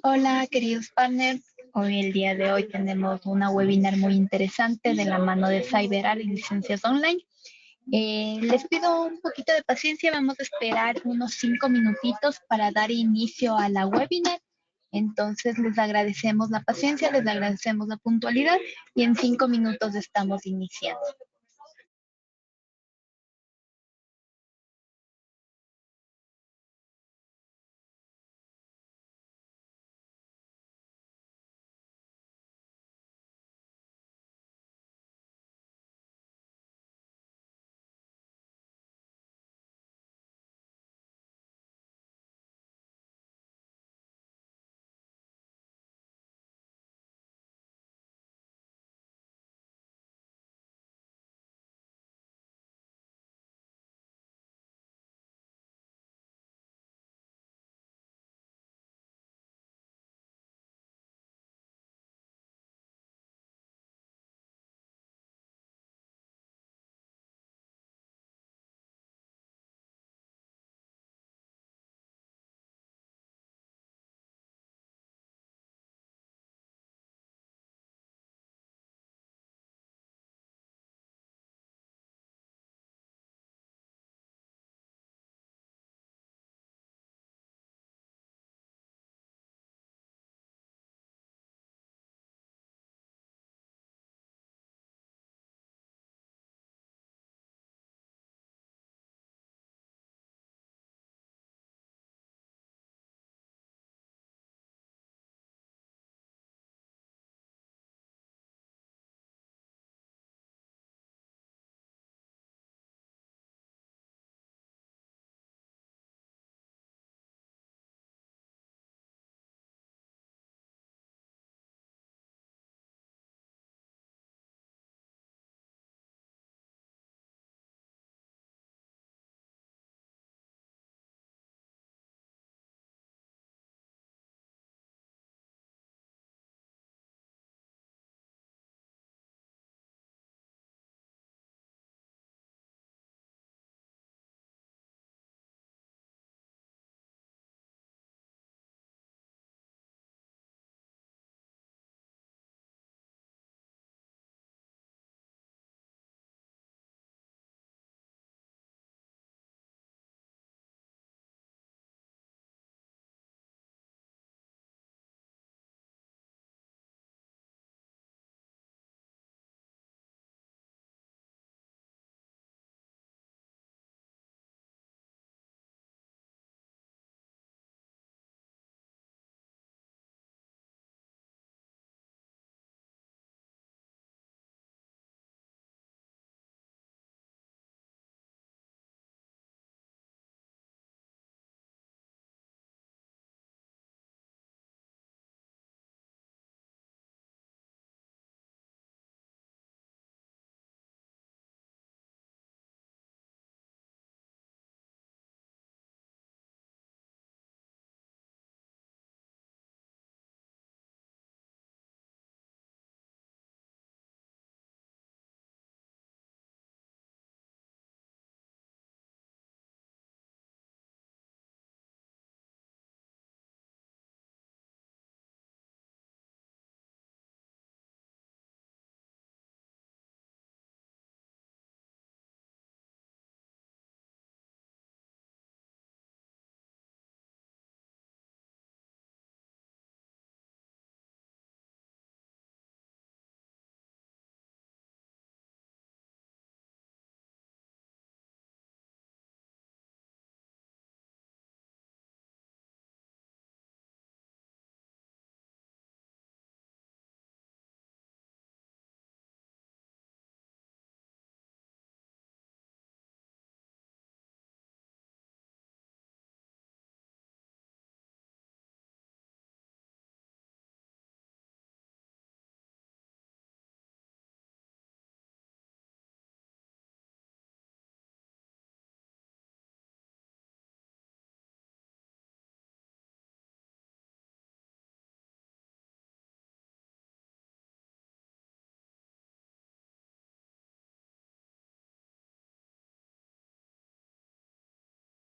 Hola, queridos partners. Hoy, el día de hoy, tenemos una webinar muy interesante de la mano de CyberArt y Licencias Online. Les pido un poquito de paciencia, vamos a esperar unos 5 minutitos para dar inicio a la webinar. Entonces, les agradecemos la paciencia, les agradecemos la puntualidad y en 5 minutos estamos iniciando.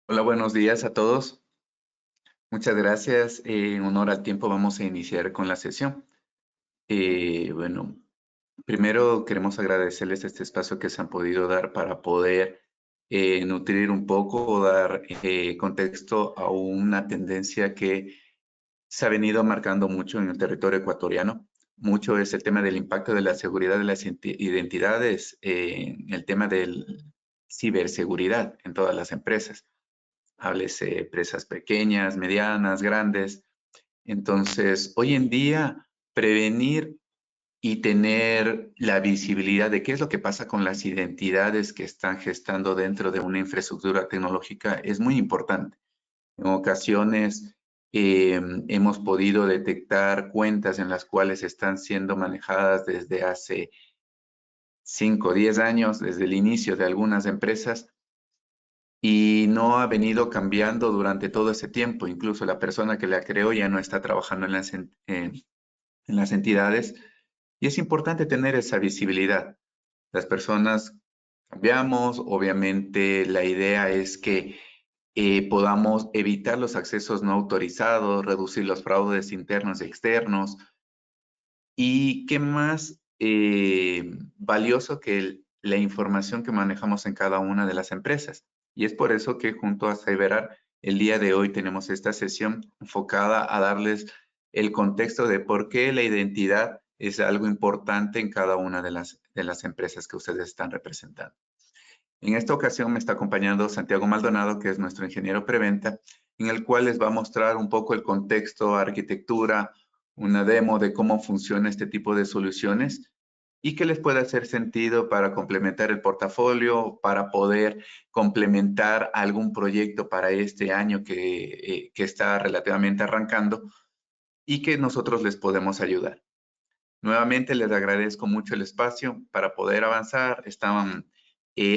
Hola, buenos días a todos. Muchas gracias. En honor al tiempo vamos a iniciar con la sesión. Bueno, primero queremos agradecerles este espacio que se han podido dar para poder nutrir un poco o dar contexto a una tendencia que se ha venido marcando mucho en el territorio ecuatoriano. Mucho es el tema del impacto de la seguridad de las identidades, el tema de ciberseguridad en todas las empresas. Háblese empresas pequeñas, medianas, grandes. Entonces, hoy en día, prevenir y tener la visibilidad de qué es lo que pasa con las identidades que están gestando dentro de una infraestructura tecnológica es muy importante. En ocasiones hemos podido detectar cuentas en las cuales están siendo manejadas desde hace 5 o 10 años, desde el inicio de algunas empresas, y no ha venido cambiando durante todo ese tiempo. Incluso la persona que la creó ya no está trabajando en las entidades, y es importante tener esa visibilidad. Las personas cambiamos, obviamente la idea es que podamos evitar los accesos no autorizados, reducir los fraudes internos y externos, y qué más valioso que la información que manejamos en cada una de las empresas. Y es por eso que junto a Cyberar, el día de hoy tenemos esta sesión enfocada a darles el contexto de por qué la identidad es algo importante en cada una de las empresas que ustedes están representando. En esta ocasión me está acompañando Santiago Maldonado, que es nuestro ingeniero preventa, en el cual les va a mostrar un poco el contexto, arquitectura, una demo de cómo funciona este tipo de soluciones y que les puede hacer sentido para complementar el portafolio, para poder complementar algún proyecto para este año que está relativamente arrancando y que nosotros les podemos ayudar. Nuevamente les agradezco mucho el espacio para poder avanzar. Estaban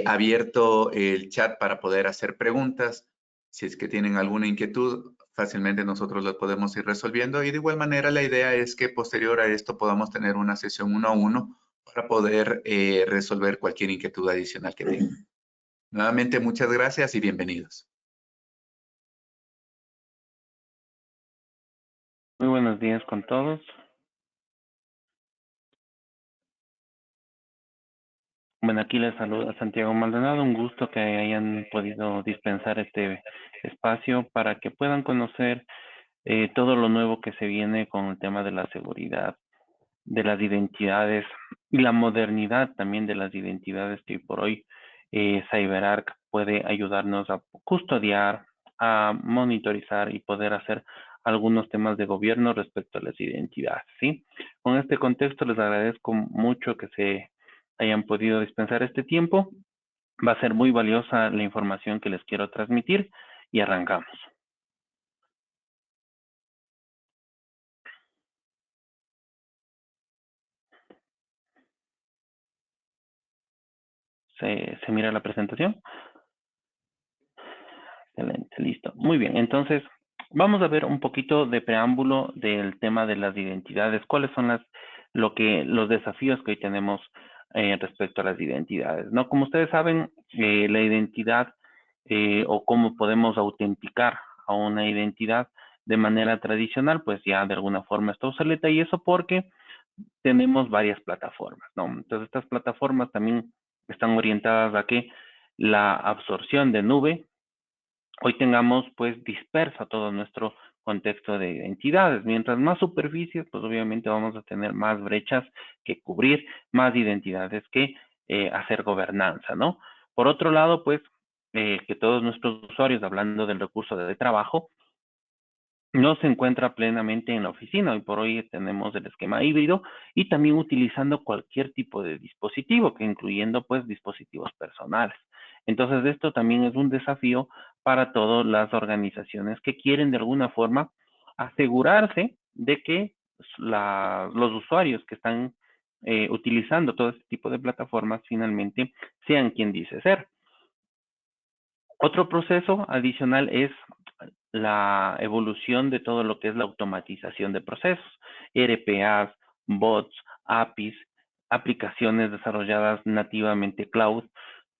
abierto el chat para poder hacer preguntas. Si es que tienen alguna inquietud, fácilmente nosotros lo podemos ir resolviendo. Y de igual manera, la idea es que posterior a esto podamos tener una sesión 1 a 1 para poder resolver cualquier inquietud adicional que tengan. Nuevamente, muchas gracias y bienvenidos. Muy buenos días con todos. Bueno, aquí les saluda Santiago Maldonado. Un gusto que hayan podido dispensar este espacio para que puedan conocer todo lo nuevo que se viene con el tema de la seguridad, de las identidades y la modernidad también de las identidades que hoy por hoy CyberArk puede ayudarnos a custodiar, a monitorizar y poder hacer algunos temas de gobierno respecto a las identidades, ¿sí? Con este contexto les agradezco mucho que se hayan podido dispensar este tiempo. Va a ser muy valiosa la información que les quiero transmitir y arrancamos. ¿Se mira la presentación? Excelente, listo. Muy bien, entonces vamos a ver un poquito de preámbulo del tema de las identidades. ¿Cuáles son los desafíos que hoy tenemos respecto a las identidades? ¿No? Como ustedes saben, la identidad o cómo podemos autenticar a una identidad de manera tradicional, pues ya de alguna forma está obsoleta, y eso porque tenemos varias plataformas, ¿no? Entonces estas plataformas también están orientadas a que la absorción de nube hoy tengamos pues disperso todo nuestro contexto de identidades. Mientras más superficies, pues obviamente vamos a tener más brechas que cubrir, más identidades que hacer gobernanza, ¿no? Por otro lado, pues que todos nuestros usuarios, hablando del recurso de trabajo, no se encuentra plenamente en la oficina. Hoy por hoy tenemos el esquema híbrido y también utilizando cualquier tipo de dispositivo, que incluyendo pues dispositivos personales. Entonces esto también es un desafío para todas las organizaciones que quieren de alguna forma asegurarse de que los usuarios que están utilizando todo este tipo de plataformas finalmente sean quien dice ser. Otro proceso adicional es la evolución de todo lo que es la automatización de procesos, RPAs, bots, APIs, aplicaciones desarrolladas nativamente cloud.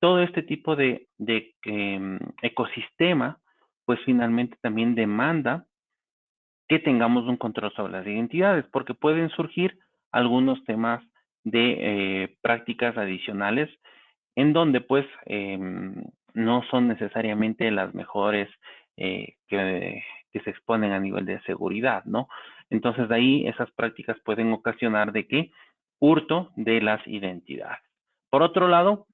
Todo este tipo de ecosistema, pues finalmente también demanda que tengamos un control sobre las identidades, porque pueden surgir algunos temas de prácticas adicionales en donde pues no son necesariamente las mejores que se exponen a nivel de seguridad, ¿no? Entonces de ahí esas prácticas pueden ocasionar de que hurto de las identidades. Por otro lado,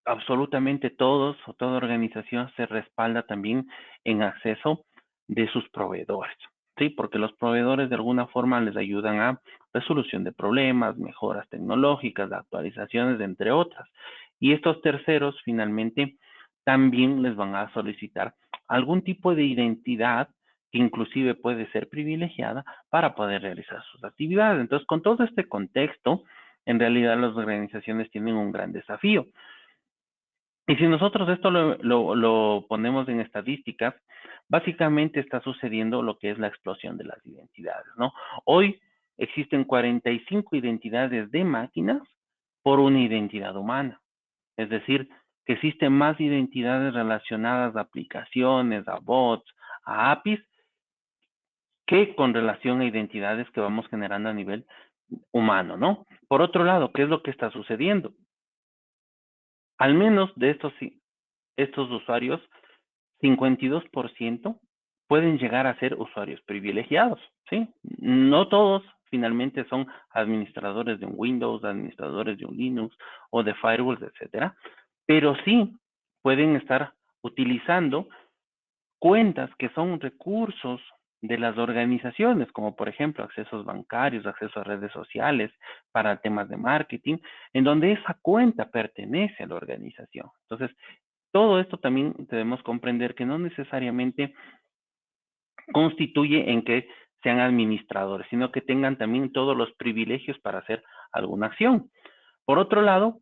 absolutamente todos o toda organización se respalda también en acceso de sus proveedores, ¿sí? Porque los proveedores de alguna forma les ayudan a resolución de problemas, mejoras tecnológicas, actualizaciones, entre otras. Y estos terceros finalmente también les van a solicitar algún tipo de identidad que inclusive puede ser privilegiada para poder realizar sus actividades. Entonces, con todo este contexto, en realidad las organizaciones tienen un gran desafío. Y si nosotros esto lo ponemos en estadísticas, básicamente está sucediendo lo que es la explosión de las identidades, ¿no? Hoy existen 45 identidades de máquinas por una identidad humana. Es decir, que existen más identidades relacionadas a aplicaciones, a bots, a APIs, que con relación a identidades que vamos generando a nivel humano, ¿no? Por otro lado, ¿qué es lo que está sucediendo? Al menos de estos usuarios, 52% pueden llegar a ser usuarios privilegiados, ¿sí? No todos finalmente son administradores de un Windows, administradores de un Linux o de firewalls, etcétera, pero sí pueden estar utilizando cuentas que son recursos de las organizaciones, como por ejemplo accesos bancarios, acceso a redes sociales para temas de marketing, en donde esa cuenta pertenece a la organización. Entonces, todo esto también debemos comprender que no necesariamente constituye en que sean administradores, sino que tengan también todos los privilegios para hacer alguna acción. Por otro lado,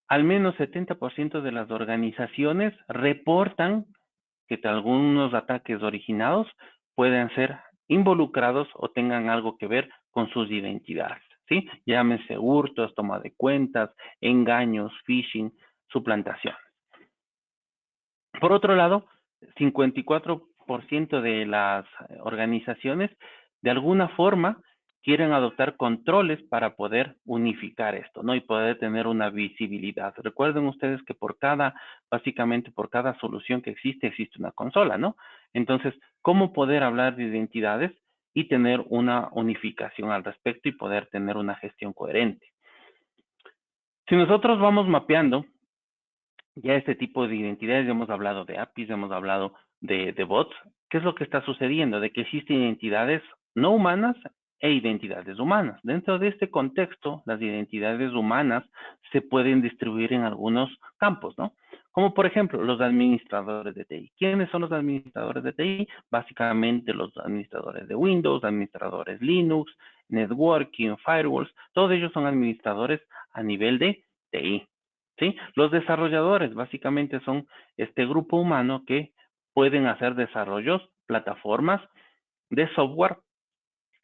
al menos 70% de las organizaciones reportan que algunos ataques originados pueden ser involucrados o tengan algo que ver con sus identidades, ¿sí? Llámese hurtos, toma de cuentas, engaños, phishing, suplantación. Por otro lado, 54% de las organizaciones de alguna forma quieren adoptar controles para poder unificar esto, ¿no? Y poder tener una visibilidad. Recuerden ustedes que básicamente por cada solución que existe una consola, ¿no? Entonces, ¿cómo poder hablar de identidades y tener una unificación al respecto y poder tener una gestión coherente? Si nosotros vamos mapeando ya este tipo de identidades, hemos hablado de APIs, hemos hablado de bots. ¿Qué es lo que está sucediendo? De que existen identidades no humanas e identidades humanas. Dentro de este contexto, las identidades humanas se pueden distribuir en algunos campos, ¿no? Como por ejemplo, los administradores de TI. ¿Quiénes son los administradores de TI? Básicamente los administradores de Windows, administradores Linux, networking, firewalls. Todos ellos son administradores a nivel de TI. ¿Sí? Los desarrolladores básicamente son este grupo humano que pueden hacer desarrollos, plataformas de software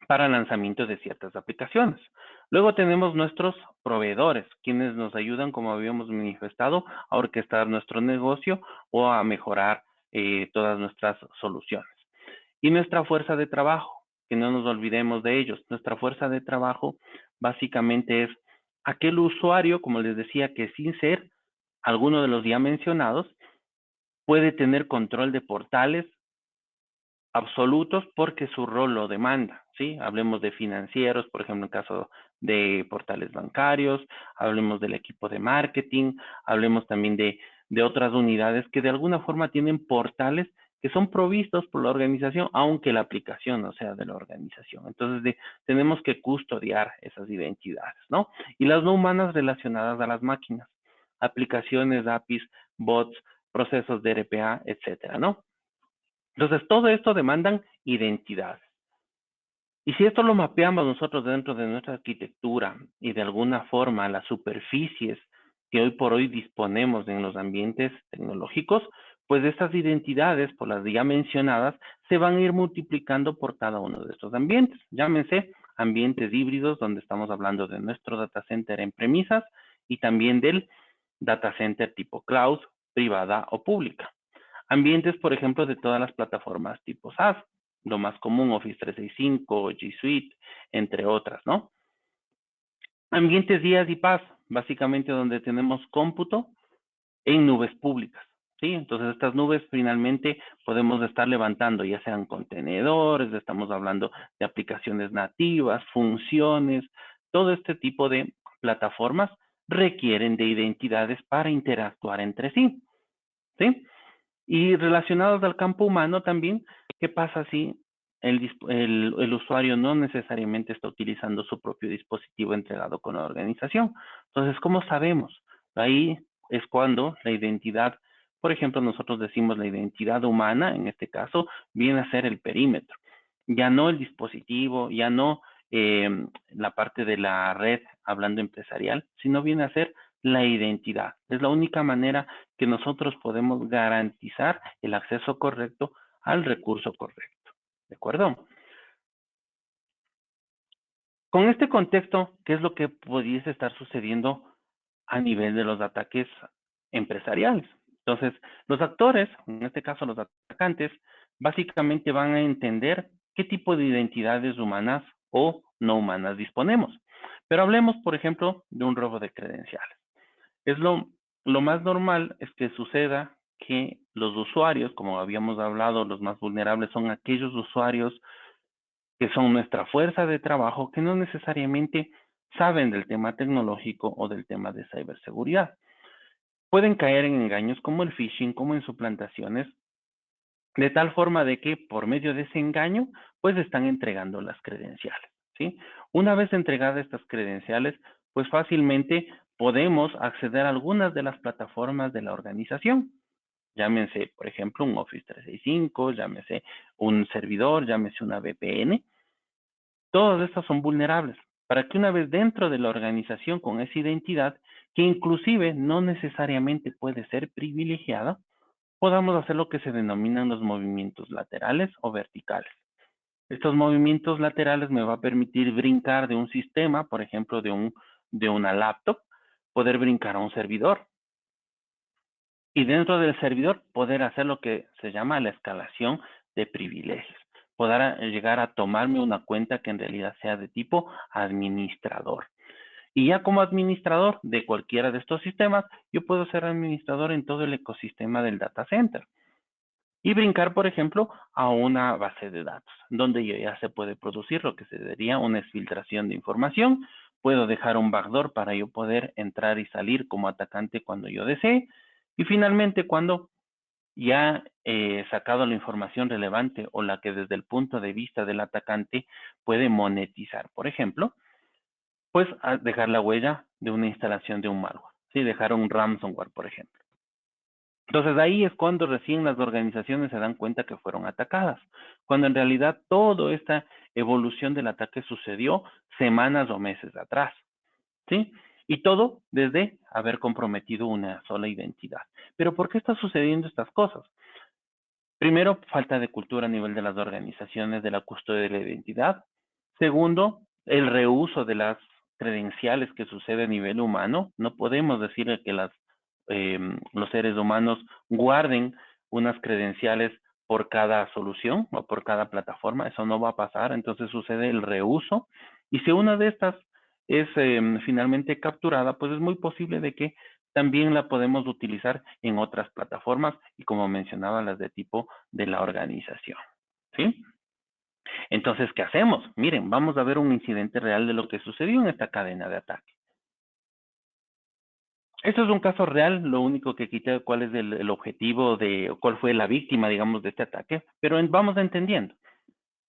para lanzamiento de ciertas aplicaciones. Luego tenemos nuestros proveedores, quienes nos ayudan, como habíamos manifestado, a orquestar nuestro negocio o a mejorar todas nuestras soluciones. Y nuestra fuerza de trabajo, que no nos olvidemos de ellos. Nuestra fuerza de trabajo básicamente es aquel usuario, como les decía, que sin ser alguno de los ya mencionados, puede tener control de portales absolutos porque su rol lo demanda, ¿sí? Hablemos de financieros, por ejemplo, en caso de portales bancarios, hablemos del equipo de marketing, hablemos también de otras unidades que de alguna forma tienen portales que son provistos por la organización, aunque la aplicación no sea de la organización. Entonces, tenemos que custodiar esas identidades, ¿no? Y las no humanas relacionadas a las máquinas, aplicaciones, APIs, bots, procesos de RPA, etcétera, ¿no? Entonces, todo esto demandan identidades. Y si esto lo mapeamos nosotros dentro de nuestra arquitectura y de alguna forma las superficies que hoy por hoy disponemos en los ambientes tecnológicos, pues estas identidades, por las ya mencionadas, se van a ir multiplicando por cada uno de estos ambientes. Llámense ambientes híbridos, donde estamos hablando de nuestro data center en premisas y también del data center tipo cloud, privada o pública. Ambientes, por ejemplo, de todas las plataformas tipo SaaS, lo más común, Office 365, G Suite, entre otras, ¿no? Ambientes IaaS y PaaS, básicamente donde tenemos cómputo en nubes públicas, ¿sí? Entonces, estas nubes finalmente podemos estar levantando, ya sean contenedores, estamos hablando de aplicaciones nativas, funciones, todo este tipo de plataformas requieren de identidades para interactuar entre sí, ¿sí? Y relacionados al campo humano también, ¿qué pasa si el usuario no necesariamente está utilizando su propio dispositivo entregado con la organización? Entonces, ¿cómo sabemos? Ahí es cuando la identidad, por ejemplo, nosotros decimos la identidad humana, en este caso, viene a ser el perímetro. Ya no el dispositivo, ya no la parte de la red, hablando empresarial, sino viene a ser la identidad. Es la única manera que nosotros podemos garantizar el acceso correcto al recurso correcto. ¿De acuerdo? Con este contexto, ¿qué es lo que pudiese estar sucediendo a nivel de los ataques empresariales? Entonces, los actores, en este caso los atacantes, básicamente van a entender qué tipo de identidades humanas o no humanas disponemos. Pero hablemos, por ejemplo, de un robo de credenciales. Es lo más normal es que suceda que los usuarios, como habíamos hablado, los más vulnerables son aquellos usuarios que son nuestra fuerza de trabajo que no necesariamente saben del tema tecnológico o del tema de ciberseguridad. Pueden caer en engaños como el phishing, como en suplantaciones, de tal forma de que por medio de ese engaño, pues están entregando las credenciales, ¿sí? Una vez entregadas estas credenciales, pues fácilmente podemos acceder a algunas de las plataformas de la organización. Llámense, por ejemplo, un Office 365, llámese un servidor, llámese una VPN. Todas estas son vulnerables para que una vez dentro de la organización con esa identidad, que inclusive no necesariamente puede ser privilegiada, podamos hacer lo que se denominan los movimientos laterales o verticales. Estos movimientos laterales me va a permitir brincar de un sistema, por ejemplo, de una laptop, poder brincar a un servidor. Y dentro del servidor poder hacer lo que se llama la escalación de privilegios. Poder llegar a tomarme una cuenta que en realidad sea de tipo administrador. Y ya como administrador de cualquiera de estos sistemas, yo puedo ser administrador en todo el ecosistema del data center. Y brincar, por ejemplo, a una base de datos, donde ya se puede producir lo que se diría una exfiltración de información. Puedo dejar un backdoor para yo poder entrar y salir como atacante cuando yo desee. Y finalmente, cuando ya he sacado la información relevante o la que desde el punto de vista del atacante puede monetizar, por ejemplo, pues dejar la huella de una instalación de un malware, ¿sí? Dejar un ransomware, por ejemplo. Entonces ahí es cuando recién las organizaciones se dan cuenta que fueron atacadas, cuando en realidad toda esta evolución del ataque sucedió semanas o meses atrás, ¿sí? Y todo desde haber comprometido una sola identidad. Pero ¿por qué está sucediendo estas cosas? Primero, falta de cultura a nivel de las organizaciones de la custodia de la identidad. Segundo, el reuso de las credenciales que sucede a nivel humano. No podemos decir que los seres humanos guarden unas credenciales por cada solución o por cada plataforma. Eso no va a pasar. Entonces sucede el reuso. Y si una de estas es finalmente capturada, pues es muy posible de que también la podemos utilizar en otras plataformas y como mencionaba, las de tipo de la organización, ¿sí? Entonces, ¿qué hacemos? Miren, vamos a ver un incidente real de lo que sucedió en esta cadena de ataque. Esto es un caso real, lo único que quité cuál es el objetivo de, cuál fue la víctima, digamos, de este ataque, pero vamos entendiendo.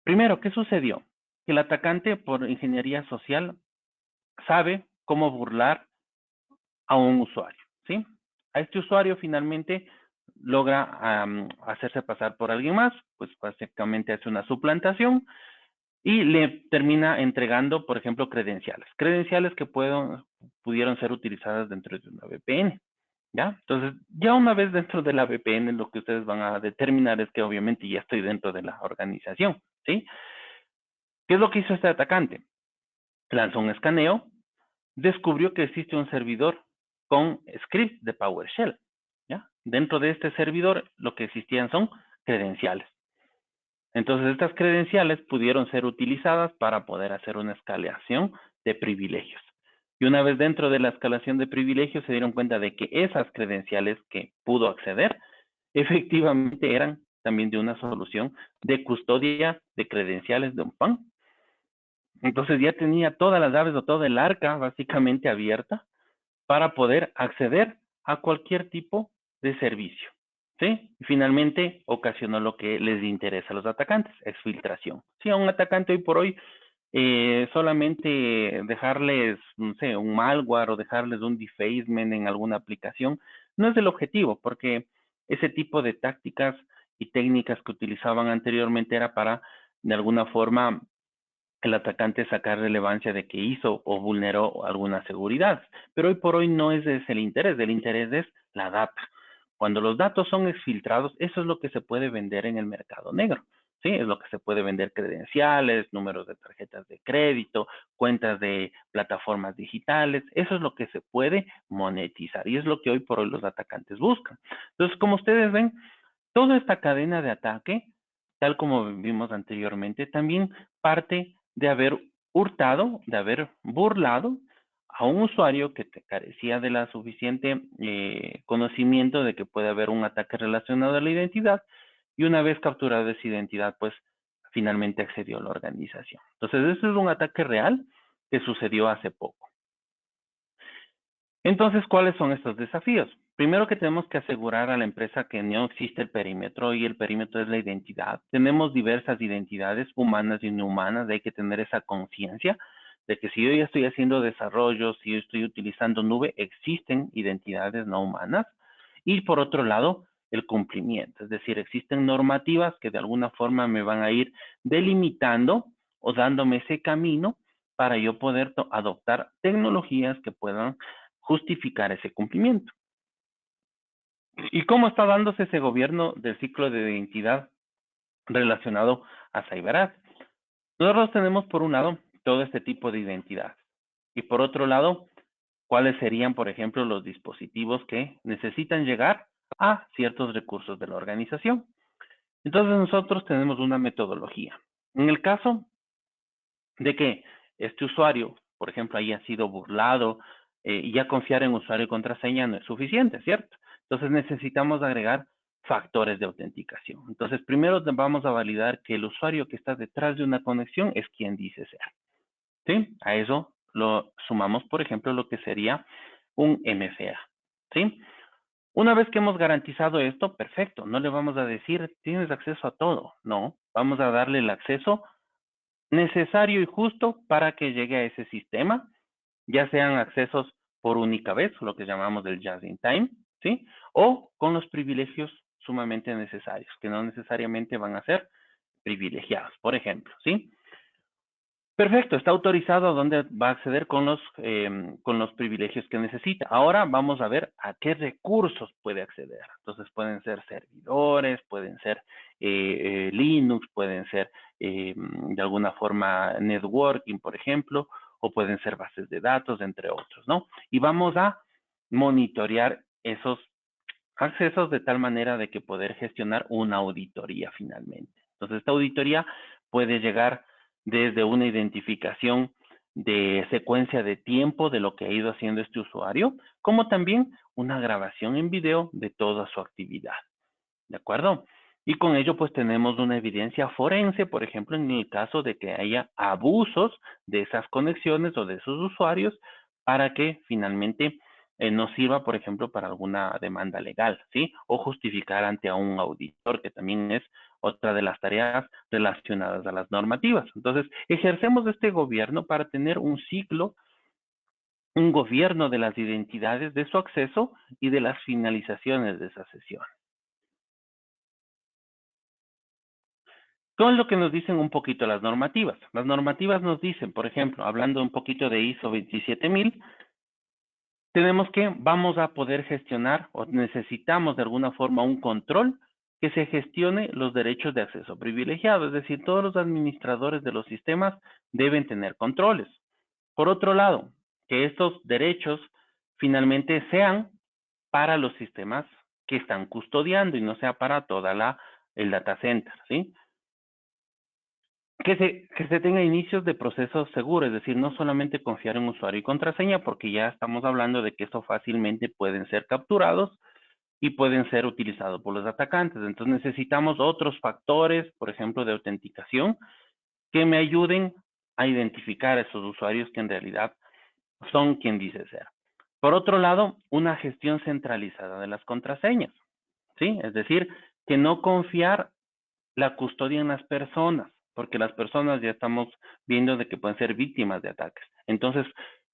Primero, ¿qué sucedió? Que el atacante por ingeniería social sabe cómo burlar a un usuario, ¿sí? A este usuario finalmente logra hacerse pasar por alguien más, pues básicamente hace una suplantación y le termina entregando, por ejemplo, credenciales. Credenciales que pudieron ser utilizadas dentro de una VPN, ¿ya? Entonces, ya una vez dentro de la VPN, lo que ustedes van a determinar es que obviamente ya estoy dentro de la organización, ¿sí? ¿Qué es lo que hizo este atacante? Lanzó un escaneo, descubrió que existe un servidor con scripts de PowerShell, ¿ya? Dentro de este servidor lo que existían son credenciales. Entonces, estas credenciales pudieron ser utilizadas para poder hacer una escalación de privilegios. Y una vez dentro de la escalación de privilegios, se dieron cuenta de que esas credenciales que pudo acceder, efectivamente eran también de una solución de custodia de credenciales de un PAN. Entonces ya tenía todas las llaves o toda el arca básicamente abierta para poder acceder a cualquier tipo de servicio. ¿Sí? Y finalmente ocasionó lo que les interesa a los atacantes, exfiltración. Sí, a un atacante hoy por hoy solamente dejarles, no sé, un malware o dejarles un defacement en alguna aplicación no es el objetivo, porque ese tipo de tácticas y técnicas que utilizaban anteriormente era para, de alguna forma, el atacante sacar relevancia de que hizo o vulneró alguna seguridad. Pero hoy por hoy no es ese el interés es la data. Cuando los datos son exfiltrados, eso es lo que se puede vender en el mercado negro. ¿Sí? Es lo que se puede vender credenciales, números de tarjetas de crédito, cuentas de plataformas digitales. Eso es lo que se puede monetizar y es lo que hoy por hoy los atacantes buscan. Entonces, como ustedes ven, toda esta cadena de ataque, tal como vimos anteriormente, también parte de haber hurtado, de haber burlado a un usuario que carecía de la suficiente conocimiento de que puede haber un ataque relacionado a la identidad, y una vez capturada esa identidad, pues finalmente accedió a la organización. Entonces, este es un ataque real que sucedió hace poco. Entonces, ¿cuáles son estos desafíos? Primero que tenemos que asegurar a la empresa que no existe el perímetro y el perímetro es la identidad. Tenemos diversas identidades humanas y no humanas, hay que tener esa conciencia de que si yo ya estoy haciendo desarrollo, si yo estoy utilizando nube, existen identidades no humanas. Y por otro lado, el cumplimiento, es decir, existen normativas que de alguna forma me van a ir delimitando o dándome ese camino para yo poder adoptar tecnologías que puedan justificar ese cumplimiento. ¿Y cómo está dándose ese gobierno del ciclo de identidad relacionado a CyberArk? Nosotros tenemos por un lado todo este tipo de identidades y por otro lado, cuáles serían, por ejemplo, los dispositivos que necesitan llegar a ciertos recursos de la organización. Entonces nosotros tenemos una metodología. En el caso de que este usuario, por ejemplo, haya sido burlado y ya confiar en usuario y contraseña no es suficiente, ¿cierto? Entonces necesitamos agregar factores de autenticación. Entonces primero vamos a validar que el usuario que está detrás de una conexión es quien dice ser. ¿Sí? A eso lo sumamos, por ejemplo, lo que sería un MFA. ¿Sí? Una vez que hemos garantizado esto, perfecto. No le vamos a decir, tienes acceso a todo. No, vamos a darle el acceso necesario y justo para que llegue a ese sistema, ya sean accesos por única vez, lo que llamamos el just in time, ¿sí? O con los privilegios sumamente necesarios, que no necesariamente van a ser privilegiados, por ejemplo, ¿sí? Perfecto, está autorizado a dónde va a acceder con los privilegios que necesita. Ahora vamos a ver a qué recursos puede acceder. Entonces pueden ser servidores, pueden ser Linux, pueden ser de alguna forma networking, por ejemplo, o pueden ser bases de datos, entre otros, ¿no? Y vamos a monitorear esos accesos de tal manera de que poder gestionar una auditoría finalmente. Entonces, esta auditoría puede llegar desde una identificación de secuencia de tiempo de lo que ha ido haciendo este usuario, como también una grabación en video de toda su actividad. ¿De acuerdo? Y con ello, pues tenemos una evidencia forense, por ejemplo, en el caso de que haya abusos de esas conexiones o de esos usuarios para que finalmente nos sirva, por ejemplo, para alguna demanda legal, ¿sí? O justificar ante a un auditor, que también es otra de las tareas relacionadas a las normativas. Entonces, ejercemos este gobierno para tener un ciclo, un gobierno de las identidades, de su acceso y de las finalizaciones de esa sesión. ¿Qué es lo que nos dicen un poquito las normativas? Las normativas nos dicen, por ejemplo, hablando un poquito de ISO 27000, tenemos que vamos a poder gestionar o necesitamos de alguna forma un control que se gestione los derechos de acceso privilegiado, es decir, todos los administradores de los sistemas deben tener controles. Por otro lado, que estos derechos finalmente sean para los sistemas que están custodiando y no sea para toda el data center, ¿sí? Que se tenga inicios de procesos seguros, es decir, no solamente confiar en usuario y contraseña, porque ya estamos hablando de que eso fácilmente pueden ser capturados y pueden ser utilizados por los atacantes. Entonces necesitamos otros factores, por ejemplo, de autenticación, que me ayuden a identificar a esos usuarios que en realidad son quien dice ser. Por otro lado, una gestión centralizada de las contraseñas, ¿sí? Es decir, que no confiar la custodia en las personas, porque las personas ya estamos viendo de que pueden ser víctimas de ataques. Entonces,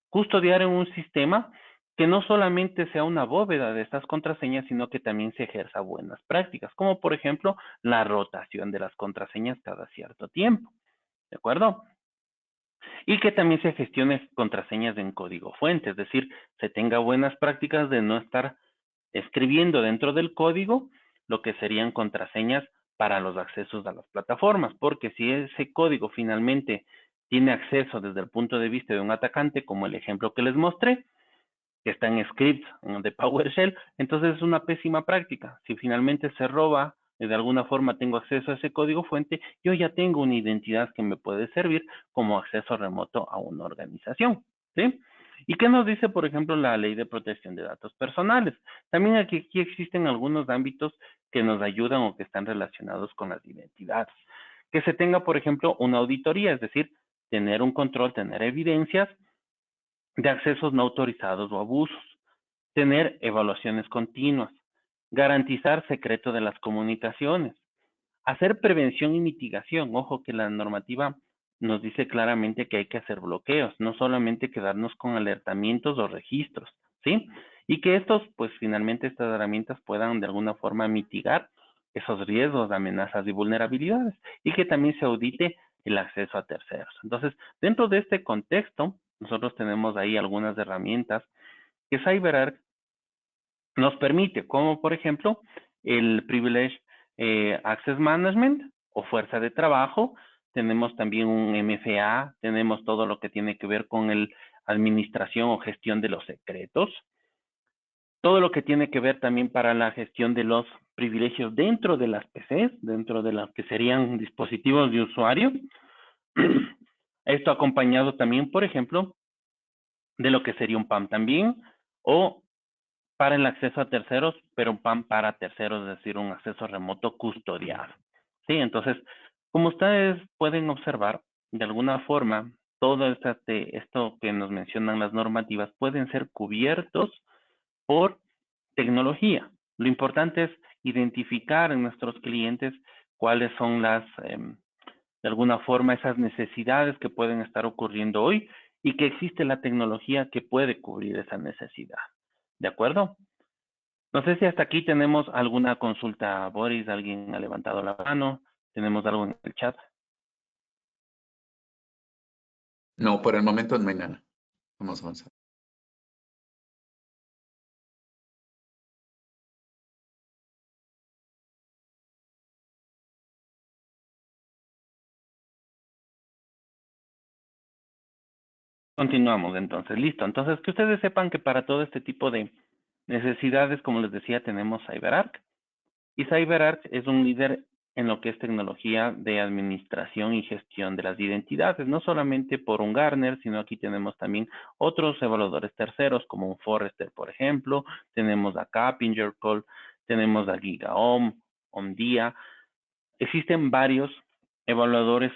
custodiar en un sistema que no solamente sea una bóveda de estas contraseñas, sino que también se ejerza buenas prácticas, como por ejemplo la rotación de las contraseñas cada cierto tiempo, ¿de acuerdo? Y que también se gestione contraseñas en código fuente, es decir, se tenga buenas prácticas de no estar escribiendo dentro del código lo que serían contraseñas para los accesos a las plataformas, porque si ese código finalmente tiene acceso desde el punto de vista de un atacante, como el ejemplo que les mostré, que está en scripts de PowerShell, entonces es una pésima práctica. Si finalmente se roba, de alguna forma tengo acceso a ese código fuente, yo ya tengo una identidad que me puede servir como acceso remoto a una organización, ¿sí? ¿Y qué nos dice, por ejemplo, la Ley de Protección de Datos Personales? También aquí existen algunos ámbitos que nos ayudan o que están relacionados con las identidades. Que se tenga, por ejemplo, una auditoría, es decir, tener un control, tener evidencias de accesos no autorizados o abusos, tener evaluaciones continuas, garantizar secreto de las comunicaciones, hacer prevención y mitigación. Ojo que la normativa nos dice claramente que hay que hacer bloqueos, no solamente quedarnos con alertamientos o registros, ¿sí? Y que estos, pues finalmente estas herramientas puedan de alguna forma mitigar esos riesgos, amenazas y vulnerabilidades, y que también se audite el acceso a terceros. Entonces, dentro de este contexto, nosotros tenemos ahí algunas herramientas que CyberArk nos permite, como por ejemplo el Privilege Access Management o fuerza de trabajo. Tenemos también un MFA, tenemos todo lo que tiene que ver con el administración o gestión de los secretos. Todo lo que tiene que ver también para la gestión de los privilegios dentro de las PCs, dentro de los que serían dispositivos de usuario. Esto acompañado también, por ejemplo, de lo que sería un PAM también, o para el acceso a terceros, pero un PAM para terceros, es decir, un acceso remoto custodiado. Sí, entonces, como ustedes pueden observar, de alguna forma, todo esto que nos mencionan las normativas pueden ser cubiertos por tecnología. Lo importante es identificar en nuestros clientes cuáles son de alguna forma, esas necesidades que pueden estar ocurriendo hoy y que existe la tecnología que puede cubrir esa necesidad. ¿De acuerdo? No sé si hasta aquí tenemos alguna consulta, Boris, alguien ha levantado la mano, tenemos algo en el chat. No, por el momento no hay nada. Vamos a avanzar. Continuamos entonces, listo. Entonces, que ustedes sepan que para todo este tipo de necesidades, como les decía, tenemos CyberArk. Y CyberArk es un líder en lo que es tecnología de administración y gestión de las identidades, no solamente por un Gartner, sino aquí tenemos también otros evaluadores terceros, como un Forrester, por ejemplo, tenemos a KuppingerCole, tenemos a GigaOM, Omdia. Existen varios evaluadores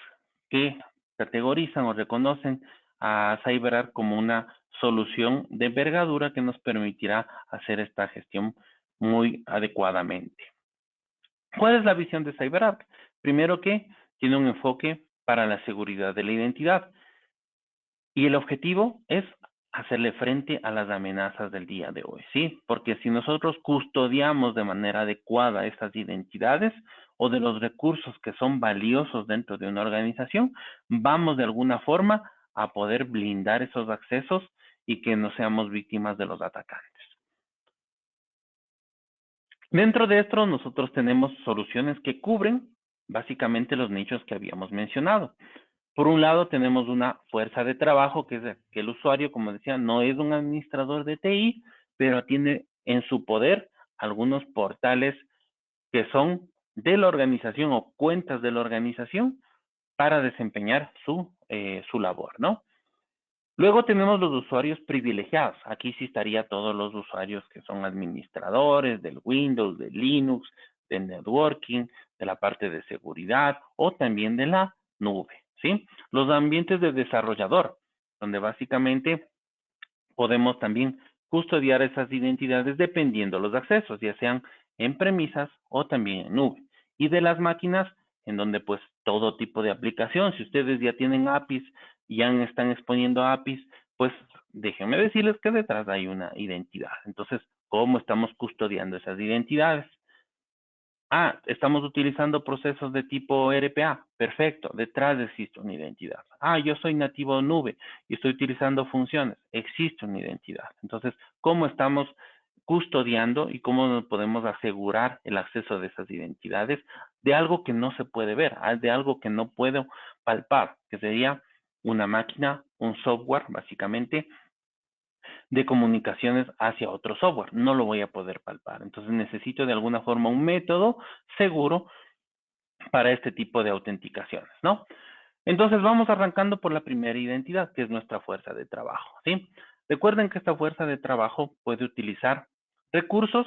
que categorizan o reconocen a CyberArk como una solución de envergadura que nos permitirá hacer esta gestión muy adecuadamente. ¿Cuál es la visión de CyberArk? Primero que tiene un enfoque para la seguridad de la identidad y el objetivo es hacerle frente a las amenazas del día de hoy, ¿sí? Porque si nosotros custodiamos de manera adecuada estas identidades o de los recursos que son valiosos dentro de una organización, vamos de alguna forma a poder blindar esos accesos y que no seamos víctimas de los atacantes. Dentro de esto, nosotros tenemos soluciones que cubren básicamente los nichos que habíamos mencionado. Por un lado, tenemos una fuerza de trabajo, que es que el usuario, como decía, no es un administrador de TI, pero tiene en su poder algunos portales que son de la organización o cuentas de la organización para desempeñar su labor, ¿no? Luego tenemos los usuarios privilegiados. Aquí sí estaría todos los usuarios que son administradores del Windows, de Linux, de networking, de la parte de seguridad o también de la nube, ¿sí? Los ambientes de desarrollador, donde básicamente podemos también custodiar esas identidades dependiendo los accesos, ya sean en premisas o también en nube. Y de las máquinas, en donde pues todo tipo de aplicación, si ustedes ya tienen APIs, ya están exponiendo APIs, pues déjenme decirles que detrás hay una identidad. Entonces, ¿cómo estamos custodiando esas identidades? Ah, estamos utilizando procesos de tipo RPA. Perfecto, detrás existe una identidad. Ah, yo soy nativo nube y estoy utilizando funciones. Existe una identidad. Entonces, ¿cómo estamos custodiando y cómo podemos asegurar el acceso de esas identidades de algo que no se puede ver, de algo que no puedo palpar, que sería una máquina, un software, básicamente, de comunicaciones hacia otro software. No lo voy a poder palpar. Entonces necesito de alguna forma un método seguro para este tipo de autenticaciones, ¿no? Entonces vamos arrancando por la primera identidad, que es nuestra fuerza de trabajo, ¿sí? Recuerden que esta fuerza de trabajo puede utilizar recursos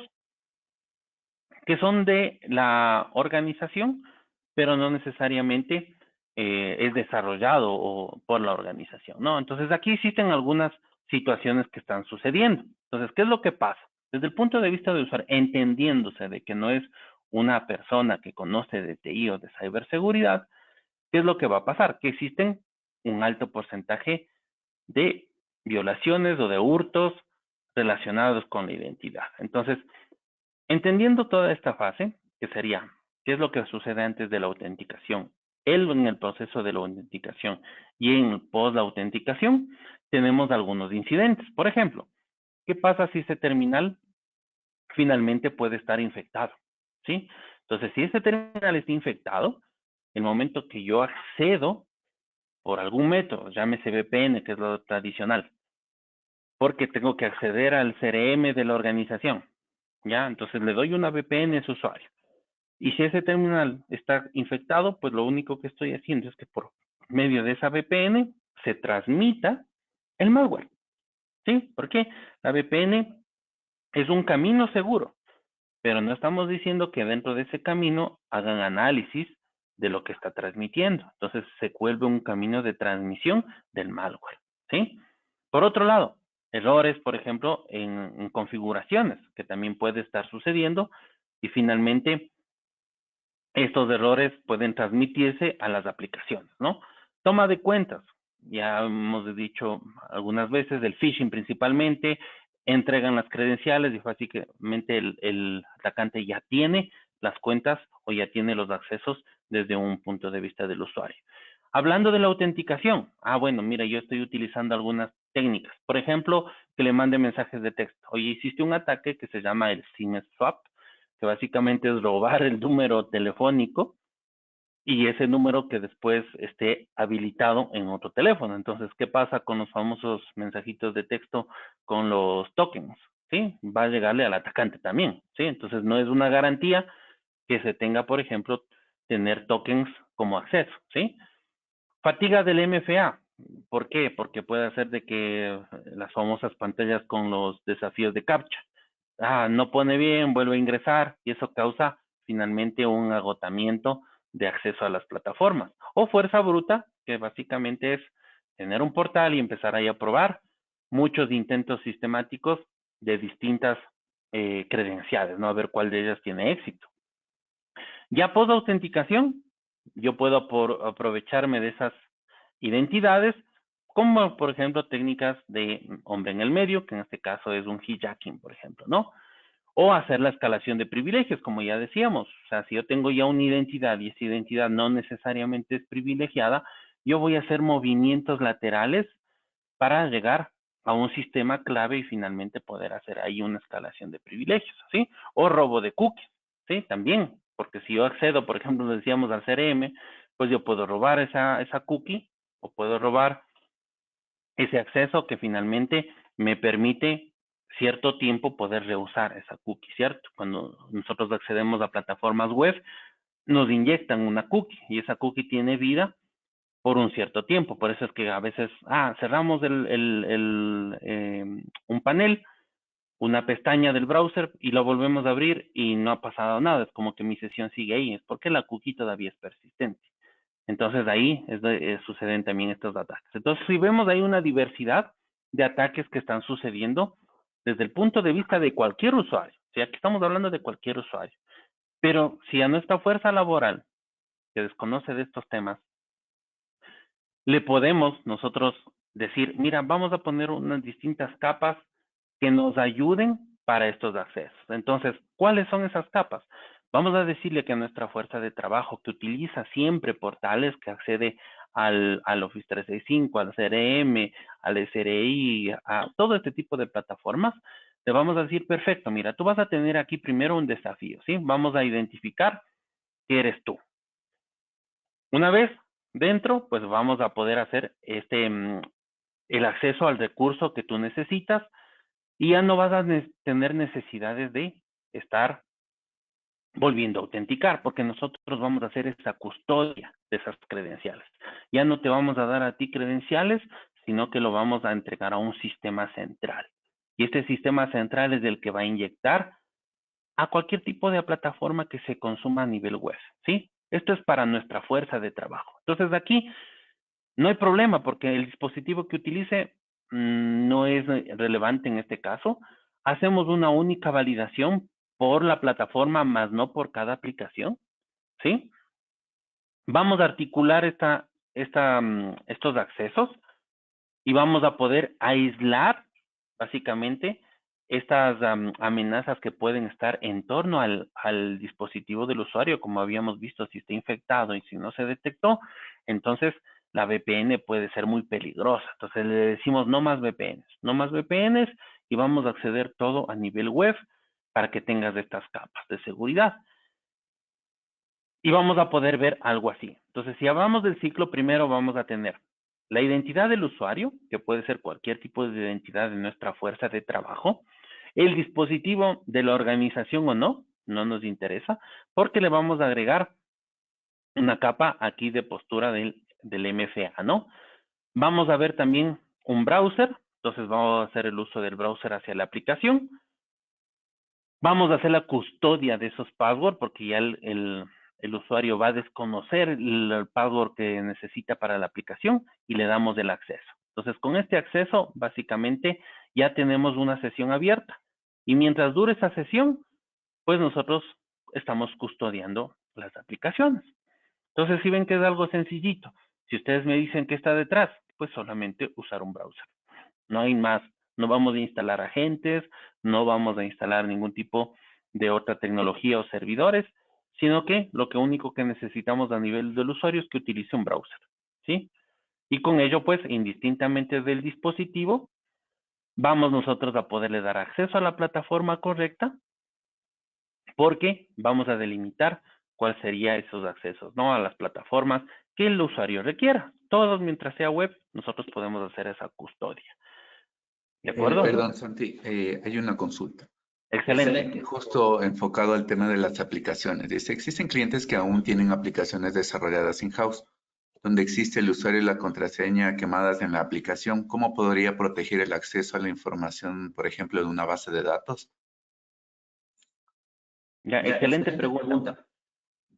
que son de la organización, pero no necesariamente es desarrollado o por la organización, ¿no? Entonces aquí existen algunas situaciones que están sucediendo. Entonces, ¿qué es lo que pasa? Desde el punto de vista de usuario, entendiéndose de que no es una persona que conoce de TI o de ciberseguridad, ¿qué es lo que va a pasar? Que existen un alto porcentaje de violaciones o de hurtos relacionados con la identidad. Entonces, entendiendo toda esta fase, que sería, ¿qué es lo que sucede antes de la autenticación? En el proceso de la autenticación y en post la autenticación, tenemos algunos incidentes. Por ejemplo, ¿qué pasa si ese terminal finalmente puede estar infectado? ¿Sí? Entonces, si ese terminal está infectado, el momento que yo accedo por algún método, llámese VPN, que es lo tradicional, porque tengo que acceder al CRM de la organización, ¿ya? Entonces le doy una VPN a ese usuario. Y si ese terminal está infectado, pues lo único que estoy haciendo es que por medio de esa VPN se transmita el malware, ¿sí? Porque la VPN es un camino seguro, pero no estamos diciendo que dentro de ese camino hagan análisis de lo que está transmitiendo. Entonces se vuelve un camino de transmisión del malware, ¿sí? Por otro lado, errores, por ejemplo, en configuraciones, que también puede estar sucediendo, y finalmente estos errores pueden transmitirse a las aplicaciones, ¿no? Toma de cuentas. Ya hemos dicho algunas veces del phishing principalmente, entregan las credenciales y básicamente el atacante ya tiene las cuentas o ya tiene los accesos desde un punto de vista del usuario. Hablando de la autenticación, bueno, mira, yo estoy utilizando algunas técnicas. Por ejemplo, que le mande mensajes de texto. Oye, hiciste un ataque que se llama el SIM swap, que básicamente es robar el número telefónico y ese número que después esté habilitado en otro teléfono. Entonces, ¿qué pasa con los famosos mensajitos de texto con los tokens? ¿Sí? Va a llegarle al atacante también, ¿sí? Entonces, no es una garantía que se tenga, por ejemplo, tener tokens como acceso, ¿sí? Fatiga del MFA. ¿Por qué? Porque puede hacer de que las famosas pantallas con los desafíos de captcha. No pone bien, vuelve a ingresar y eso causa finalmente un agotamiento de acceso a las plataformas. O fuerza bruta, que básicamente es tener un portal y empezar ahí a probar muchos intentos sistemáticos de distintas credenciales, ¿no? A ver cuál de ellas tiene éxito. Ya post autenticación, yo puedo aprovecharme de esas identidades, como por ejemplo técnicas de hombre en el medio, que en este caso es un hijacking, por ejemplo, ¿no? O hacer la escalación de privilegios, como ya decíamos. O sea, si yo tengo ya una identidad y esa identidad no necesariamente es privilegiada, yo voy a hacer movimientos laterales para llegar a un sistema clave y finalmente poder hacer ahí una escalación de privilegios, ¿sí? O robo de cookies, ¿sí? También, porque si yo accedo, por ejemplo, decíamos al CRM, pues yo puedo robar esa cookie o puedo robar ese acceso que finalmente me permite cierto tiempo poder reusar esa cookie, ¿cierto? Cuando nosotros accedemos a plataformas web, nos inyectan una cookie y esa cookie tiene vida por un cierto tiempo. Por eso es que a veces, cerramos un panel, una pestaña del browser y lo volvemos a abrir y no ha pasado nada. Es como que mi sesión sigue ahí. Es porque la cookie todavía es persistente. Entonces ahí suceden también estos ataques. Entonces si vemos ahí una diversidad de ataques que están sucediendo desde el punto de vista de cualquier usuario. Si aquí estamos hablando de cualquier usuario. Pero si a nuestra fuerza laboral, que desconoce de estos temas, le podemos nosotros decir, mira, vamos a poner unas distintas capas que nos ayuden para estos accesos. Entonces, ¿cuáles son esas capas? Vamos a decirle que nuestra fuerza de trabajo, que utiliza siempre portales, que accede al Office 365, al CRM, al SRI, a todo este tipo de plataformas, le vamos a decir, perfecto, mira, tú vas a tener aquí primero un desafío, ¿sí? Vamos a identificar que eres tú. Una vez dentro, pues vamos a poder hacer el acceso al recurso que tú necesitas y ya no vas a tener necesidades de estar volviendo a autenticar, porque nosotros vamos a hacer esa custodia de esas credenciales. Ya no te vamos a dar a ti credenciales, sino que lo vamos a entregar a un sistema central. Y este sistema central es el que va a inyectar a cualquier tipo de plataforma que se consuma a nivel web, ¿sí? Esto es para nuestra fuerza de trabajo. Entonces aquí no hay problema porque el dispositivo que utilice no es relevante en este caso. Hacemos una única validación por la plataforma, más no por cada aplicación, ¿sí? Vamos a articular estos accesos y vamos a poder aislar básicamente estas amenazas que pueden estar en torno al dispositivo del usuario, como habíamos visto, si está infectado y si no se detectó, entonces la VPN puede ser muy peligrosa. Entonces le decimos no más VPNs, no más VPNs y vamos a acceder todo a nivel web para que tengas estas capas de seguridad. Y vamos a poder ver algo así. Entonces, si hablamos del ciclo, primero vamos a tener la identidad del usuario, que puede ser cualquier tipo de identidad de nuestra fuerza de trabajo, el dispositivo de la organización o no, no nos interesa, porque le vamos a agregar una capa aquí de postura del MFA, ¿no? Vamos a ver también un browser, entonces vamos a hacer el uso del browser hacia la aplicación. Vamos a hacer la custodia de esos passwords porque ya el usuario va a desconocer el password que necesita para la aplicación y le damos el acceso. Entonces, con este acceso, básicamente, ya tenemos una sesión abierta. Y mientras dure esa sesión, pues nosotros estamos custodiando las aplicaciones. Entonces, si ven que es algo sencillito, si ustedes me dicen que está detrás, pues solamente usar un browser. No hay más. No vamos a instalar agentes, no vamos a instalar ningún tipo de otra tecnología o servidores, sino que lo único que necesitamos a nivel del usuario es que utilice un browser, ¿sí? Y con ello, pues, indistintamente del dispositivo, vamos nosotros a poderle dar acceso a la plataforma correcta, porque vamos a delimitar cuál sería esos accesos, ¿no? A las plataformas que el usuario requiera. Todos, mientras sea web, nosotros podemos hacer esa custodia. ¿De acuerdo? Perdón, Santi, hay una consulta. Excelente. Justo enfocado al tema de las aplicaciones. Dice, existen clientes que aún tienen aplicaciones desarrolladas in-house, donde existe el usuario y la contraseña quemadas en la aplicación. ¿Cómo podría proteger el acceso a la información, por ejemplo, de una base de datos? Ya, excelente pregunta.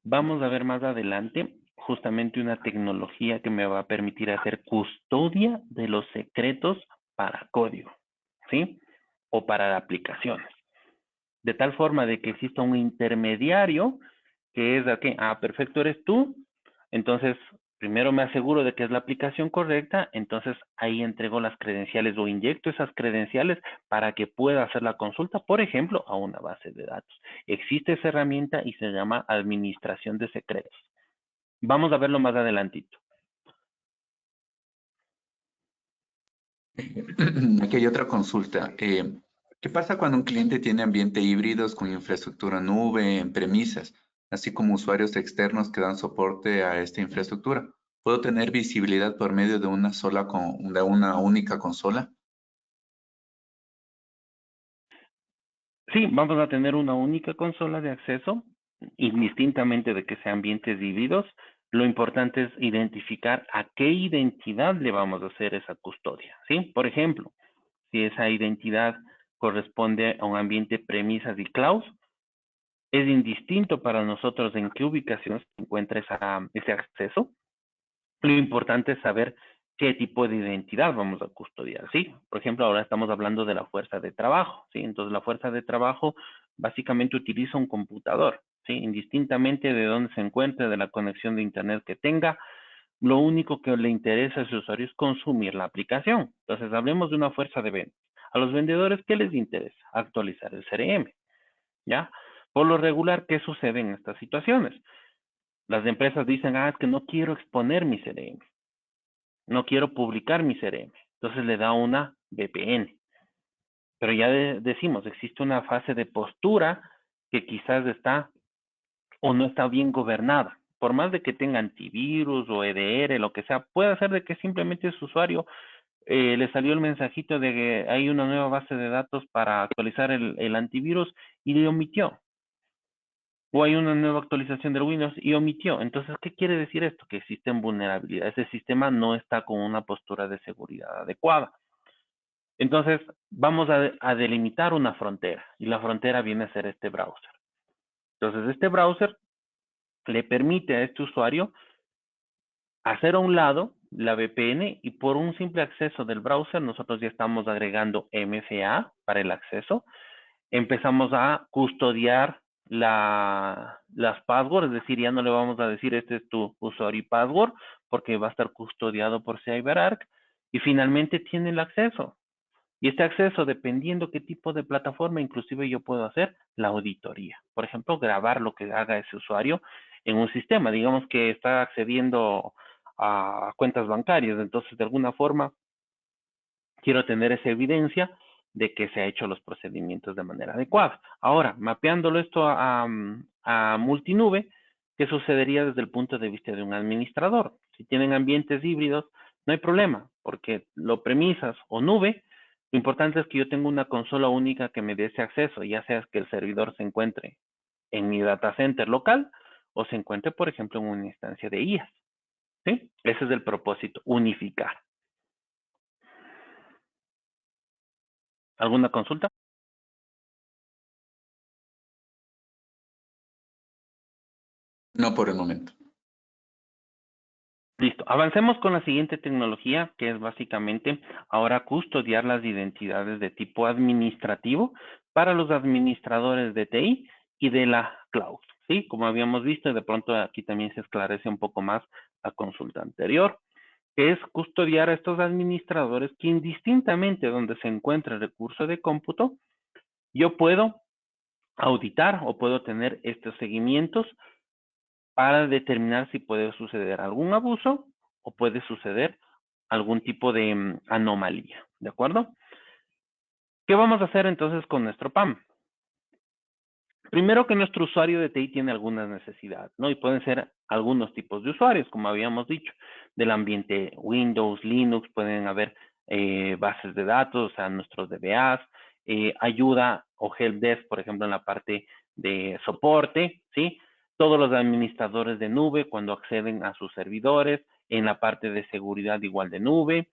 Vamos a ver más adelante justamente una tecnología que me va a permitir hacer custodia de los secretos para código, ¿sí? O para aplicaciones. De tal forma de que exista un intermediario que es de que, perfecto, eres tú. Entonces, primero me aseguro de que es la aplicación correcta, entonces ahí entrego las credenciales o inyecto esas credenciales para que pueda hacer la consulta, por ejemplo, a una base de datos. Existe esa herramienta y se llama administración de secretos. Vamos a verlo más adelantito. Aquí hay otra consulta. ¿Qué pasa cuando un cliente tiene ambientes híbridos con infraestructura nube en premisas, así como usuarios externos que dan soporte a esta infraestructura? ¿Puedo tener visibilidad por medio de de una única consola? Sí, vamos a tener una única consola de acceso, indistintamente de que sean ambientes híbridos. lo importante es identificar a qué identidad le vamos a hacer esa custodia, ¿sí? Por ejemplo, si esa identidad corresponde a un ambiente premisas y cloud, es indistinto para nosotros en qué ubicación se encuentra ese acceso. Lo importante es saber qué tipo de identidad vamos a custodiar, ¿sí? Por ejemplo, ahora estamos hablando de la fuerza de trabajo, ¿sí? Entonces, la fuerza de trabajo básicamente utiliza un computador, ¿sí? Indistintamente de dónde se encuentre, de la conexión de internet que tenga, lo único que le interesa a ese usuario es consumir la aplicación. Entonces, hablemos de una fuerza de ventas. A los vendedores, ¿qué les interesa? Actualizar el CRM, ¿ya? Por lo regular, ¿qué sucede en estas situaciones? Las empresas dicen, es que no quiero exponer mi CRM, no quiero publicar mi CRM. Entonces le da una VPN. Pero ya decimos, existe una fase de postura que quizás está o no está bien gobernada. Por más de que tenga antivirus o EDR, lo que sea, puede ser de que simplemente su usuario le salió el mensajito de que hay una nueva base de datos para actualizar el antivirus y le omitió. O hay una nueva actualización del Windows y omitió. Entonces, ¿qué quiere decir esto? Que existen vulnerabilidades. Ese sistema no está con una postura de seguridad adecuada. Entonces, vamos a delimitar una frontera. Y la frontera viene a ser este browser. Entonces, este browser le permite a este usuario hacer a un lado la VPN y por un simple acceso del browser, nosotros ya estamos agregando MFA para el acceso. Empezamos a custodiar las passwords, es decir, ya no le vamos a decir este es tu usuario y password, porque va a estar custodiado por CyberArk, y finalmente tiene el acceso. Y este acceso, dependiendo qué tipo de plataforma, inclusive yo puedo hacer la auditoría. Por ejemplo, grabar lo que haga ese usuario en un sistema. Digamos que está accediendo a cuentas bancarias, entonces de alguna forma quiero tener esa evidencia de que se ha hecho los procedimientos de manera adecuada. Ahora, mapeándolo esto a multinube, ¿qué sucedería desde el punto de vista de un administrador? Si tienen ambientes híbridos, no hay problema, porque lo premisas o nube, lo importante es que yo tenga una consola única que me dé ese acceso, ya sea que el servidor se encuentre en mi data center local o se encuentre, por ejemplo, en una instancia de IaaS. ¿Sí? Ese es el propósito, unificar. ¿Alguna consulta? No por el momento. Listo. Avancemos con la siguiente tecnología, que es básicamente ahora custodiar las identidades de tipo administrativo para los administradores de TI y de la cloud. ¿Sí? Como habíamos visto, y de pronto aquí también se esclarece un poco más la consulta anterior, que es custodiar a estos administradores que indistintamente donde se encuentra el recurso de cómputo, yo puedo auditar o puedo tener estos seguimientos para determinar si puede suceder algún abuso o puede suceder algún tipo de anomalía, ¿de acuerdo? ¿Qué vamos a hacer entonces con nuestro PAM? Primero que nuestro usuario de TI tiene algunas necesidades, ¿no? Y pueden ser algunos tipos de usuarios, como habíamos dicho, del ambiente Windows, Linux, pueden haber bases de datos, o sea, nuestros DBAs, ayuda o helpdesk, por ejemplo, en la parte de soporte, ¿sí? Todos los administradores de nube cuando acceden a sus servidores, en la parte de seguridad igual de nube,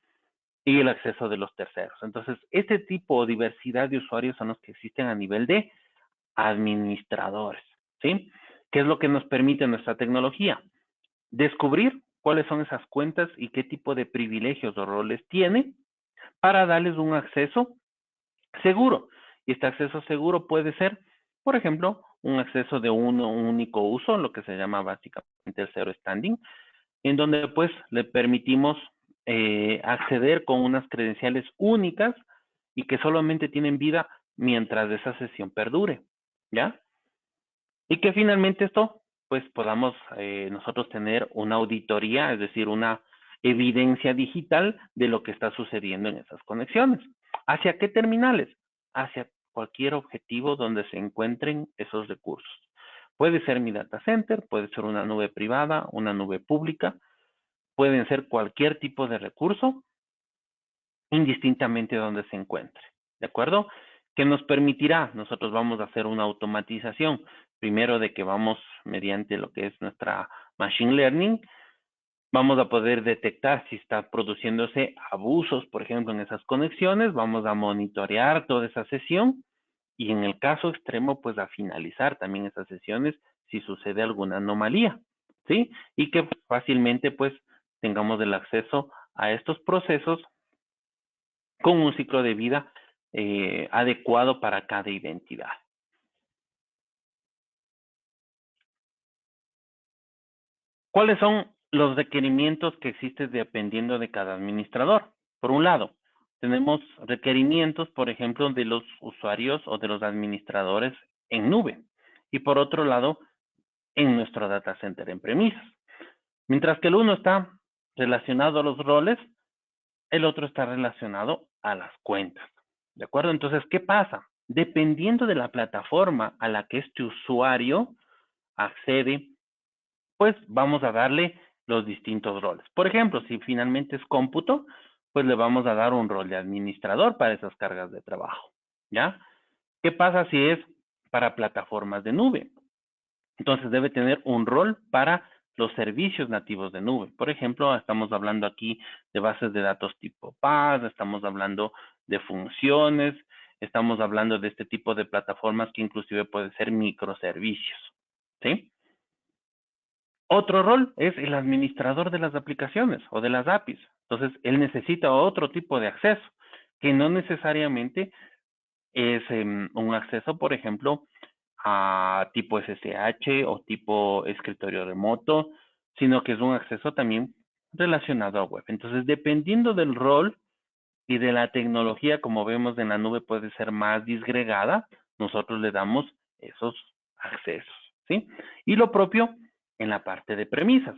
y el acceso de los terceros. Entonces, este tipo o diversidad de usuarios son los que existen a nivel de administradores, ¿sí? ¿Qué es lo que nos permite nuestra tecnología? Descubrir cuáles son esas cuentas y qué tipo de privilegios o roles tiene para darles un acceso seguro. Y este acceso seguro puede ser, por ejemplo, un acceso de un único uso, lo que se llama básicamente el zero standing, en donde pues le permitimos acceder con unas credenciales únicas y que solamente tienen vida mientras esa sesión perdure, ¿ya? Y que finalmente esto, pues podamos nosotros tener una auditoría, es decir, una evidencia digital de lo que está sucediendo en esas conexiones. ¿Hacia qué terminales? Hacia cualquier objetivo donde se encuentren esos recursos. Puede ser mi data center, puede ser una nube privada, una nube pública, pueden ser cualquier tipo de recurso, indistintamente donde se encuentre. ¿De acuerdo? Que nos permitirá, nosotros vamos a hacer una automatización primero de que vamos mediante lo que es nuestra Machine Learning, vamos a poder detectar si está produciéndose abusos, por ejemplo, en esas conexiones, vamos a monitorear toda esa sesión y en el caso extremo, pues a finalizar también esas sesiones si sucede alguna anomalía, ¿sí? Y que fácilmente, pues, tengamos el acceso a estos procesos con un ciclo de vida adecuado para cada identidad. ¿Cuáles son los requerimientos que existen dependiendo de cada administrador? Por un lado, tenemos requerimientos, por ejemplo, de los usuarios o de los administradores en nube. Y por otro lado, en nuestro data center en premisas. Mientras que el uno está relacionado a los roles, el otro está relacionado a las cuentas. ¿De acuerdo? Entonces, ¿qué pasa? Dependiendo de la plataforma a la que este usuario accede, pues vamos a darle los distintos roles. Por ejemplo, si finalmente es cómputo, pues le vamos a dar un rol de administrador para esas cargas de trabajo, ¿ya? ¿Qué pasa si es para plataformas de nube? Entonces debe tener un rol para los servicios nativos de nube. Por ejemplo, estamos hablando aquí de bases de datos tipo PaaS, estamos hablando de funciones, estamos hablando de este tipo de plataformas que inclusive pueden ser microservicios, ¿sí? Otro rol es el administrador de las aplicaciones o de las APIs. Entonces, él necesita otro tipo de acceso, que no necesariamente es un acceso, por ejemplo, a tipo SSH o tipo escritorio remoto, sino que es un acceso también relacionado a web. Entonces, dependiendo del rol y de la tecnología, como vemos en la nube puede ser más disgregada, nosotros le damos esos accesos, ¿sí? Y lo propio en la parte de premisas.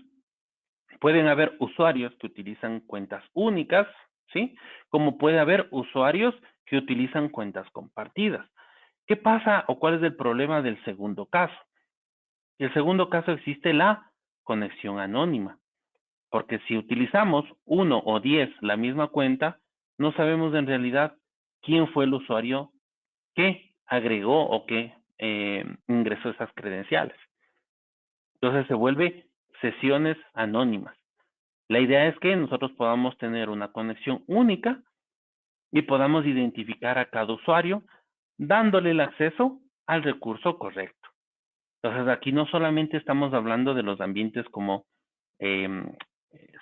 Pueden haber usuarios que utilizan cuentas únicas, ¿sí? Como puede haber usuarios que utilizan cuentas compartidas. ¿Qué pasa o cuál es el problema del segundo caso? En el segundo caso existe la conexión anónima, porque si utilizamos 1 o 10 la misma cuenta, no sabemos en realidad quién fue el usuario que agregó o que ingresó esas credenciales. Entonces se vuelve sesiones anónimas. La idea es que nosotros podamos tener una conexión única y podamos identificar a cada usuario dándole el acceso al recurso correcto. Entonces aquí no solamente estamos hablando de los ambientes como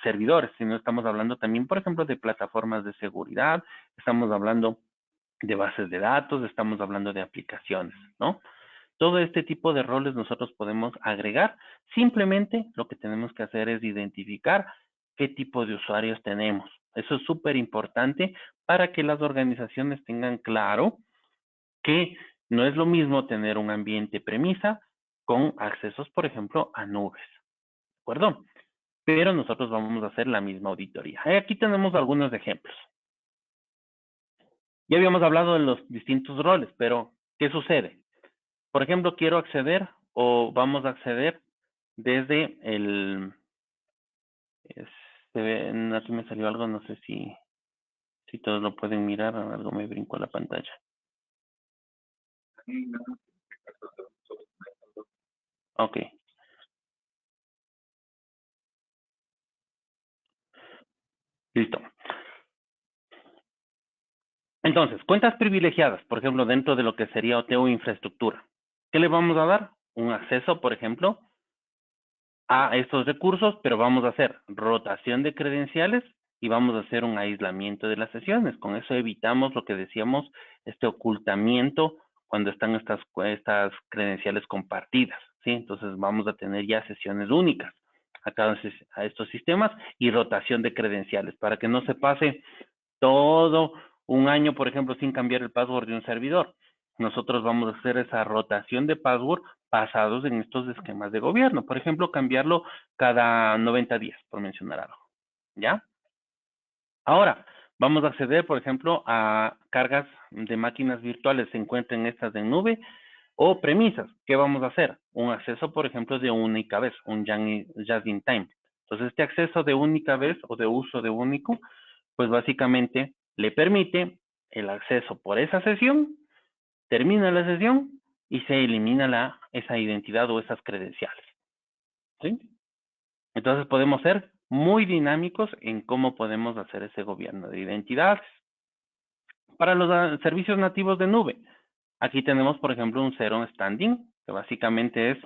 servidores, sino estamos hablando también, por ejemplo, de plataformas de seguridad, estamos hablando de bases de datos, estamos hablando de aplicaciones, ¿no? Todo este tipo de roles nosotros podemos agregar. Simplemente lo que tenemos que hacer es identificar qué tipo de usuarios tenemos. Eso es súper importante para que las organizaciones tengan claro que no es lo mismo tener un ambiente premisa con accesos, por ejemplo, a nubes. ¿De acuerdo? Pero nosotros vamos a hacer la misma auditoría. Aquí tenemos algunos ejemplos. Ya habíamos hablado de los distintos roles, pero ¿qué sucede? Por ejemplo, quiero acceder o vamos a acceder desde el... aquí me salió algo, no sé si todos lo pueden mirar, algo me brincó la pantalla. Ok. Listo. Entonces, cuentas privilegiadas, por ejemplo, dentro de lo que sería OT o infraestructura. ¿Qué le vamos a dar? Un acceso, por ejemplo, a estos recursos, pero vamos a hacer rotación de credenciales y vamos a hacer un aislamiento de las sesiones. Con eso evitamos lo que decíamos, este ocultamiento cuando están estas credenciales compartidas, ¿sí? Entonces vamos a tener ya sesiones únicas a estos sistemas y rotación de credenciales para que no se pase todo un año, por ejemplo, sin cambiar el password de un servidor. Nosotros vamos a hacer esa rotación de password basados en estos esquemas de gobierno. Por ejemplo, cambiarlo cada 90 días, por mencionar algo. ¿Ya? Ahora, vamos a acceder, por ejemplo, a cargas de máquinas virtuales. Se encuentren estas en nube o premisas. ¿Qué vamos a hacer? Un acceso, por ejemplo, de única vez, un just in time. Entonces, este acceso de única vez o de uso de único, pues básicamente le permite el acceso por esa sesión, termina la sesión y se elimina la esa identidad o esas credenciales. ¿Sí? Entonces podemos ser muy dinámicos en cómo podemos hacer ese gobierno de identidades. Para los servicios nativos de nube, aquí tenemos, por ejemplo, un zero standing, que básicamente es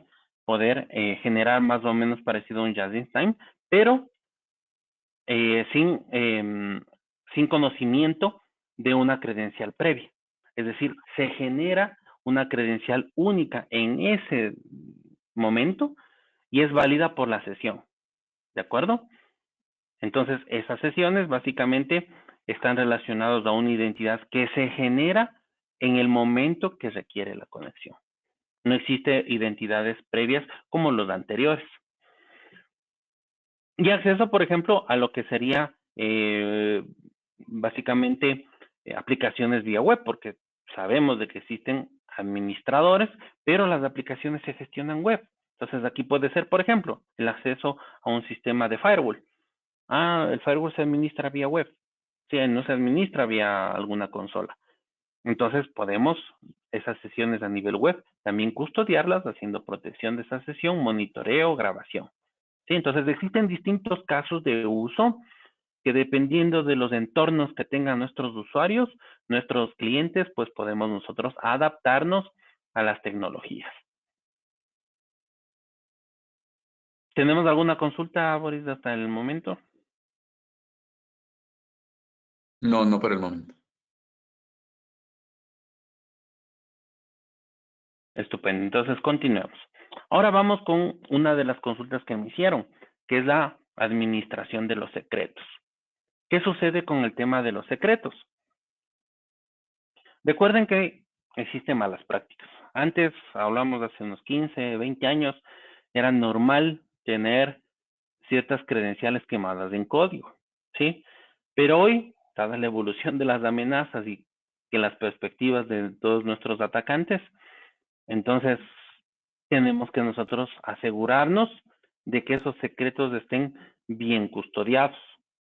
poder generar más o menos parecido a un just in time, pero sin conocimiento de una credencial previa. Es decir, se genera una credencial única en ese momento y es válida por la sesión. ¿De acuerdo? Entonces, esas sesiones básicamente están relacionadas a una identidad que se genera en el momento que requiere la conexión. No existe identidades previas como los anteriores. Y acceso, por ejemplo, a lo que sería básicamente aplicaciones vía web, porque sabemos de que existen administradores, pero las aplicaciones se gestionan web. Entonces, aquí puede ser, por ejemplo, el acceso a un sistema de firewall. Ah, el firewall se administra vía web. Sí, no se administra vía alguna consola. Entonces, podemos esas sesiones a nivel web también custodiarlas haciendo protección de esa sesión, monitoreo, grabación. Sí, entonces existen distintos casos de uso que dependiendo de los entornos que tengan nuestros usuarios, nuestros clientes, pues podemos nosotros adaptarnos a las tecnologías. ¿Tenemos alguna consulta, Boris, hasta el momento? No, no por el momento. Estupendo, entonces continuemos. Ahora vamos con una de las consultas que me hicieron, que es la administración de los secretos. ¿Qué sucede con el tema de los secretos? Recuerden que existen malas prácticas. Antes, hablamos de hace unos 15, 20 años, era normal tener ciertas credenciales quemadas en código, ¿sí? Pero hoy, dada la evolución de las amenazas y que las perspectivas de todos nuestros atacantes, entonces tenemos que nosotros asegurarnos de que esos secretos estén bien custodiados.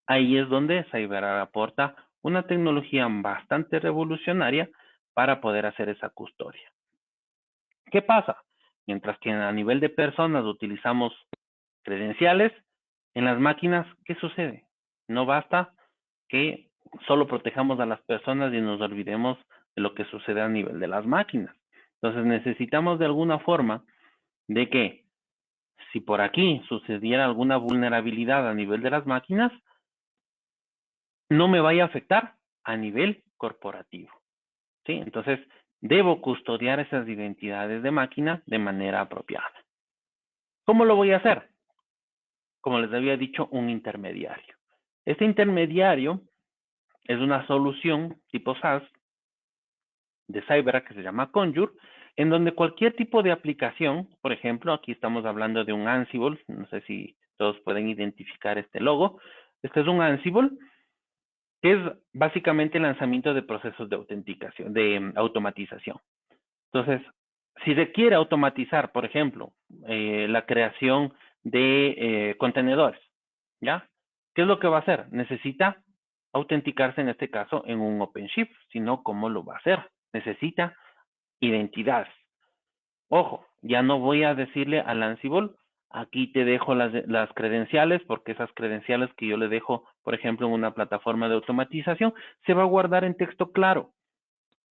Ahí es donde CyberArk aporta una tecnología bastante revolucionaria para poder hacer esa custodia. ¿Qué pasa? Mientras que a nivel de personas utilizamos credenciales, en las máquinas, ¿qué sucede? No basta que solo protejamos a las personas y nos olvidemos de lo que sucede a nivel de las máquinas. Entonces necesitamos de alguna forma de que si por aquí sucediera alguna vulnerabilidad a nivel de las máquinas, no me vaya a afectar a nivel corporativo. ¿Sí? Entonces, debo custodiar esas identidades de máquina de manera apropiada. ¿Cómo lo voy a hacer? Como les había dicho, un intermediario. Este intermediario es una solución tipo SaaS de CyberArk que se llama Conjur, en donde cualquier tipo de aplicación, por ejemplo, aquí estamos hablando de un Ansible, no sé si todos pueden identificar este logo. Este es un Ansible, que es básicamente el lanzamiento de procesos de autenticación, de automatización. Entonces, si se quiere automatizar, por ejemplo, la creación de contenedores, ¿ya? ¿Qué es lo que va a hacer? Necesita autenticarse en este caso en un OpenShift, si no, ¿cómo lo va a hacer? Necesita identidades. Ojo, ya no voy a decirle al Ansible, aquí te dejo las credenciales, porque esas credenciales que yo le dejo, por ejemplo, en una plataforma de automatización, se va a guardar en texto claro.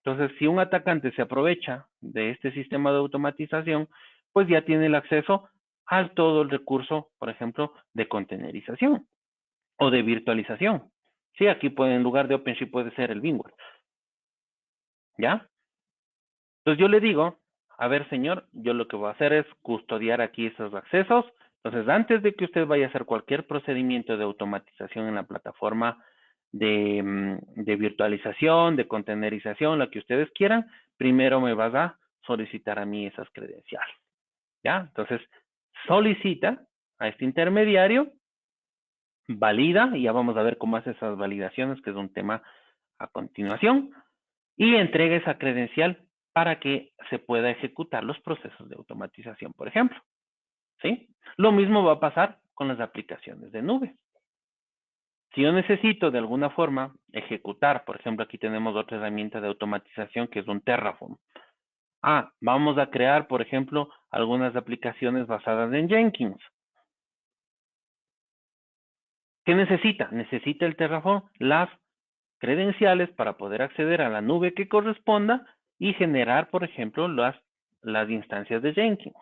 Entonces, si un atacante se aprovecha de este sistema de automatización, pues ya tiene el acceso a todo el recurso, por ejemplo, de containerización o de virtualización. Sí, aquí puede, en lugar de OpenShift puede ser el VMware. ¿Ya? Entonces yo le digo, a ver señor, yo lo que voy a hacer es custodiar aquí esos accesos. Entonces antes de que usted vaya a hacer cualquier procedimiento de automatización en la plataforma de virtualización, de containerización, la que ustedes quieran, primero me vas a solicitar a mí esas credenciales. ¿Ya? Entonces solicita a este intermediario, valida, y ya vamos a ver cómo hace esas validaciones, que es un tema a continuación, y entrega esa credencial para que se pueda ejecutar los procesos de automatización, por ejemplo. ¿Sí? Lo mismo va a pasar con las aplicaciones de nube. Si yo necesito de alguna forma ejecutar, por ejemplo, aquí tenemos otra herramienta de automatización que es un Terraform. Vamos a crear, por ejemplo, algunas aplicaciones basadas en Jenkins. ¿Qué necesita? Necesita el Terraform las credenciales para poder acceder a la nube que corresponda y generar, por ejemplo, las instancias de Jenkins.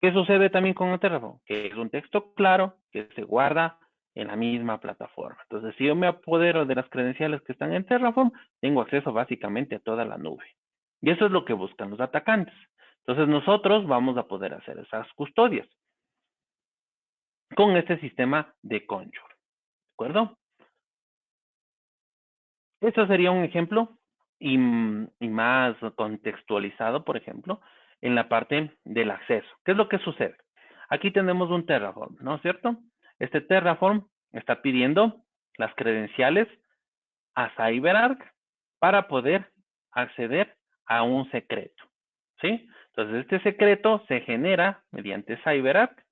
¿Qué sucede también con el Terraform? Que es un texto claro que se guarda en la misma plataforma. Entonces, si yo me apodero de las credenciales que están en Terraform, tengo acceso básicamente a toda la nube. Y eso es lo que buscan los atacantes. Entonces, nosotros vamos a poder hacer esas custodias con este sistema de Conjure. ¿De acuerdo? Eso sería un ejemplo y más contextualizado, por ejemplo, en la parte del acceso. ¿Qué es lo que sucede? Aquí tenemos un Terraform, ¿no es cierto? Este Terraform está pidiendo las credenciales a CyberArk para poder acceder a un secreto, ¿sí? Entonces, este secreto se genera mediante CyberArk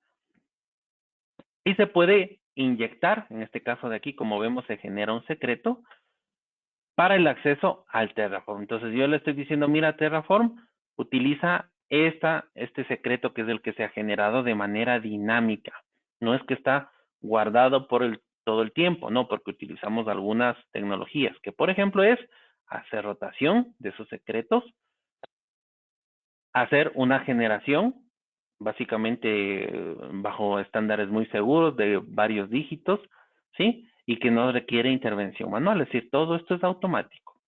y se puede inyectar, en este caso de aquí, como vemos, se genera un secreto para el acceso al Terraform. Entonces yo le estoy diciendo, mira, Terraform utiliza este secreto que es el que se ha generado de manera dinámica. No es que está guardado por todo el tiempo, no, porque utilizamos algunas tecnologías, que por ejemplo es hacer rotación de esos secretos, hacer una generación, básicamente bajo estándares muy seguros de varios dígitos, ¿sí? Y que no requiere intervención manual, es decir, todo esto es automático.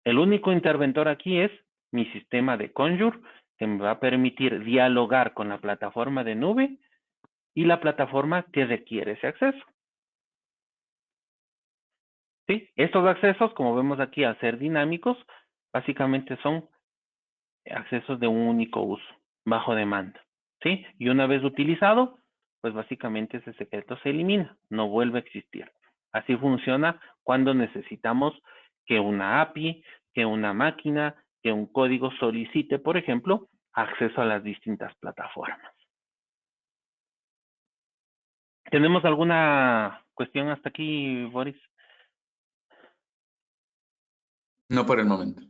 El único interventor aquí es mi sistema de Conjure, que me va a permitir dialogar con la plataforma de nube y la plataforma que requiere ese acceso. ¿Sí? Estos accesos, como vemos aquí, al ser dinámicos, básicamente son accesos de un único uso, bajo demanda. ¿Sí? Y una vez utilizado, pues básicamente ese secreto se elimina, no vuelve a existir. Así funciona cuando necesitamos que una API, que una máquina, que un código solicite, por ejemplo, acceso a las distintas plataformas. ¿Tenemos alguna cuestión hasta aquí, Boris? No por el momento.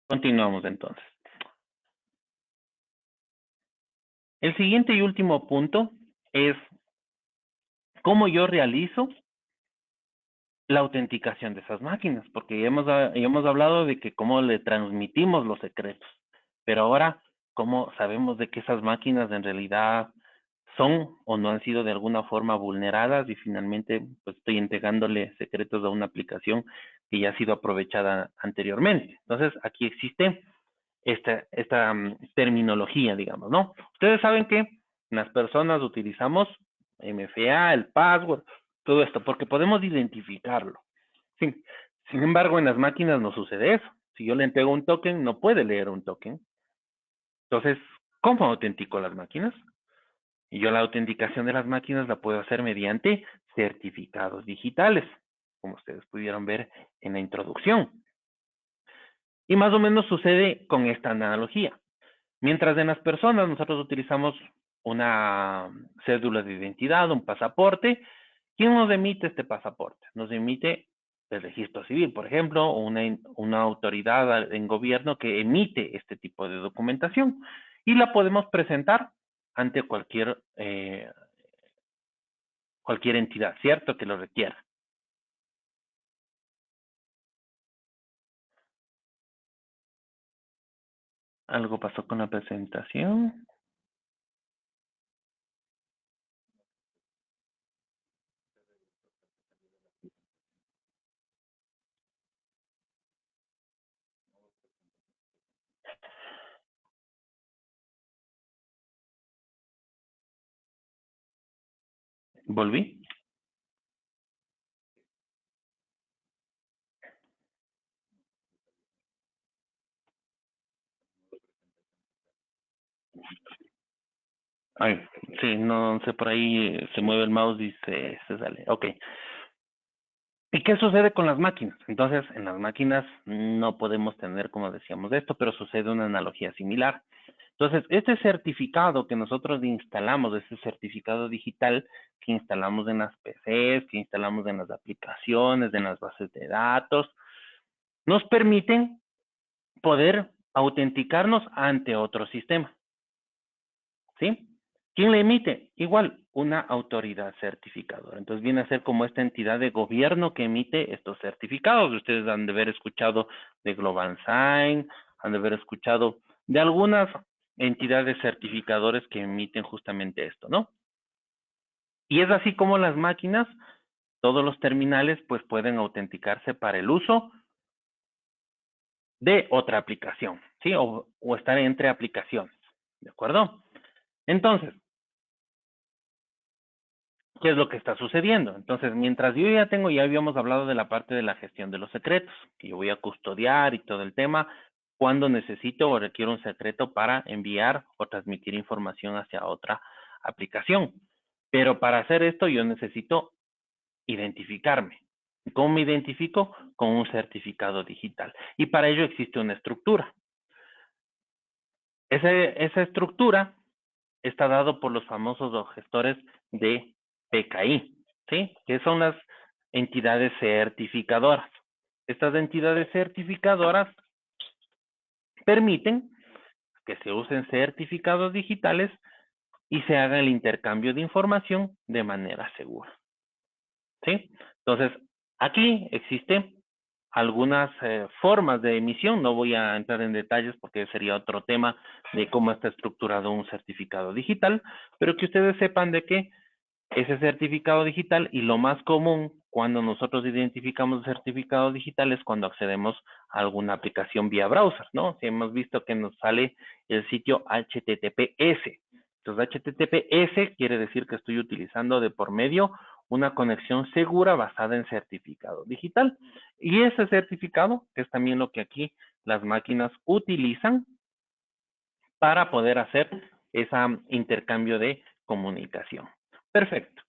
Continuamos entonces. El siguiente y último punto es cómo yo realizo la autenticación de esas máquinas, porque ya hemos hablado de que cómo le transmitimos los secretos, pero ahora, ¿cómo sabemos de que esas máquinas en realidad son o no han sido de alguna forma vulneradas y finalmente pues, estoy entregándole secretos a una aplicación que ya ha sido aprovechada anteriormente? Entonces, aquí existe esta terminología, digamos, ¿no? Ustedes saben que las personas utilizamos MFA, el password, todo esto, porque podemos identificarlo. Sí. Sin embargo, en las máquinas no sucede eso. Si yo le entrego un token, no puede leer un token. Entonces, ¿cómo autentico las máquinas? Y yo la autenticación de las máquinas la puedo hacer mediante certificados digitales, como ustedes pudieron ver en la introducción. Y más o menos sucede con esta analogía. Mientras en las personas nosotros utilizamos una cédula de identidad, un pasaporte, ¿quién nos emite este pasaporte? Nos emite el registro civil, por ejemplo, o una autoridad en gobierno que emite este tipo de documentación y la podemos presentar ante cualquier entidad, ¿cierto? Que lo requiera. ¿Algo pasó con la presentación? ¿Volví? Ay, sí, no sé, por ahí se mueve el mouse y se sale. Ok. ¿Y qué sucede con las máquinas? Entonces, en las máquinas no podemos tener, como decíamos, esto, pero sucede una analogía similar. Entonces, este certificado que nosotros instalamos, este certificado digital que instalamos en las PCs, que instalamos en las aplicaciones, en las bases de datos, nos permiten poder autenticarnos ante otro sistema. ¿Sí? ¿Quién le emite? Igual, una autoridad certificadora. Entonces viene a ser como esta entidad de gobierno que emite estos certificados. Ustedes han de haber escuchado de Global Sign, han de haber escuchado de algunas entidades certificadores que emiten justamente esto, ¿no? Y es así como las máquinas, todos los terminales, pues pueden autenticarse para el uso de otra aplicación, ¿sí? O estar entre aplicaciones, ¿de acuerdo? Entonces, ¿qué es lo que está sucediendo? Entonces, mientras yo ya habíamos hablado de la parte de la gestión de los secretos, que yo voy a custodiar y todo el tema, cuando necesito o requiero un secreto para enviar o transmitir información hacia otra aplicación. Pero para hacer esto yo necesito identificarme. ¿Cómo me identifico? Con un certificado digital. Y para ello existe una estructura. Esa estructura está dado por los famosos gestores de PKI, ¿sí? Que son las entidades certificadoras. Estas entidades certificadoras permiten que se usen certificados digitales y se haga el intercambio de información de manera segura, ¿sí? Entonces, aquí existen algunas formas de emisión. No voy a entrar en detalles porque sería otro tema de cómo está estructurado un certificado digital, pero que ustedes sepan de que ese certificado digital, y lo más común cuando nosotros identificamos el certificado digital es cuando accedemos a alguna aplicación vía browser, ¿no? Si hemos visto que nos sale el sitio HTTPS. Entonces, HTTPS quiere decir que estoy utilizando de por medio una conexión segura basada en certificado digital. Y ese certificado, que es también lo que aquí las máquinas utilizan para poder hacer ese intercambio de comunicación. Perfecto.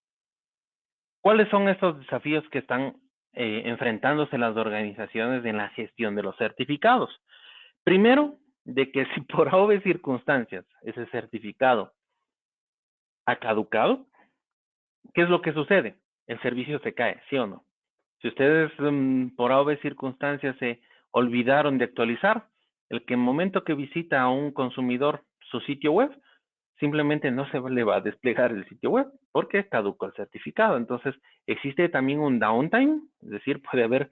¿Cuáles son estos desafíos que están enfrentándose las organizaciones en la gestión de los certificados? Primero, de que si por obvias circunstancias ese certificado ha caducado, ¿qué es lo que sucede? El servicio se cae, ¿sí o no? Si ustedes por obvias circunstancias se olvidaron de actualizar, el que en el momento que visita a un consumidor su sitio web, simplemente no se le va a desplegar el sitio web porque caducó el certificado. Entonces, existe también un downtime, es decir, puede haber,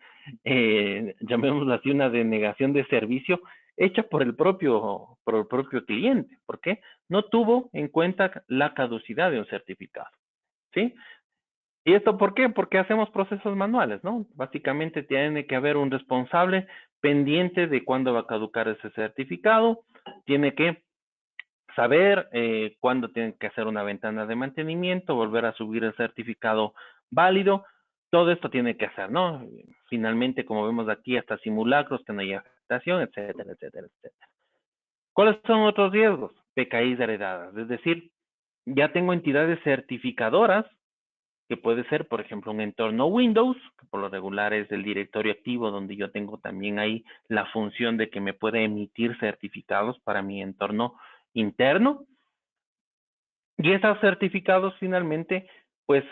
llamémoslo así, una denegación de servicio hecha por el propio cliente. ¿Por qué? No tuvo en cuenta la caducidad de un certificado, ¿sí? ¿Y esto por qué? Porque hacemos procesos manuales, ¿no? Básicamente tiene que haber un responsable pendiente de cuándo va a caducar ese certificado, tiene que saber cuándo tienen que hacer una ventana de mantenimiento, volver a subir el certificado válido, todo esto tiene que hacer, ¿no? Finalmente, como vemos aquí, hasta simulacros, que no haya afectación, etcétera, etcétera, etcétera. ¿Cuáles son otros riesgos? PKIs heredadas, es decir, ya tengo entidades certificadoras, que puede ser, por ejemplo, un entorno Windows, que por lo regular es el directorio activo, donde yo tengo también ahí la función de que me puede emitir certificados para mi entorno interno. Y esos certificados finalmente, pues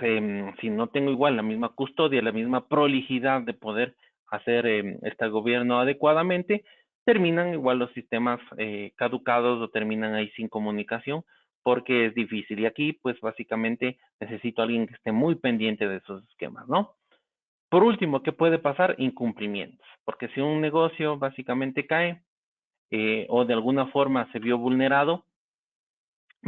si no tengo igual la misma custodia, la misma prolijidad de poder hacer este gobierno adecuadamente, terminan igual los sistemas caducados o terminan ahí sin comunicación porque es difícil. Y aquí, pues básicamente necesito a alguien que esté muy pendiente de esos esquemas, ¿no? Por último, ¿qué puede pasar? Incumplimientos. Porque si un negocio básicamente cae o de alguna forma se vio vulnerado,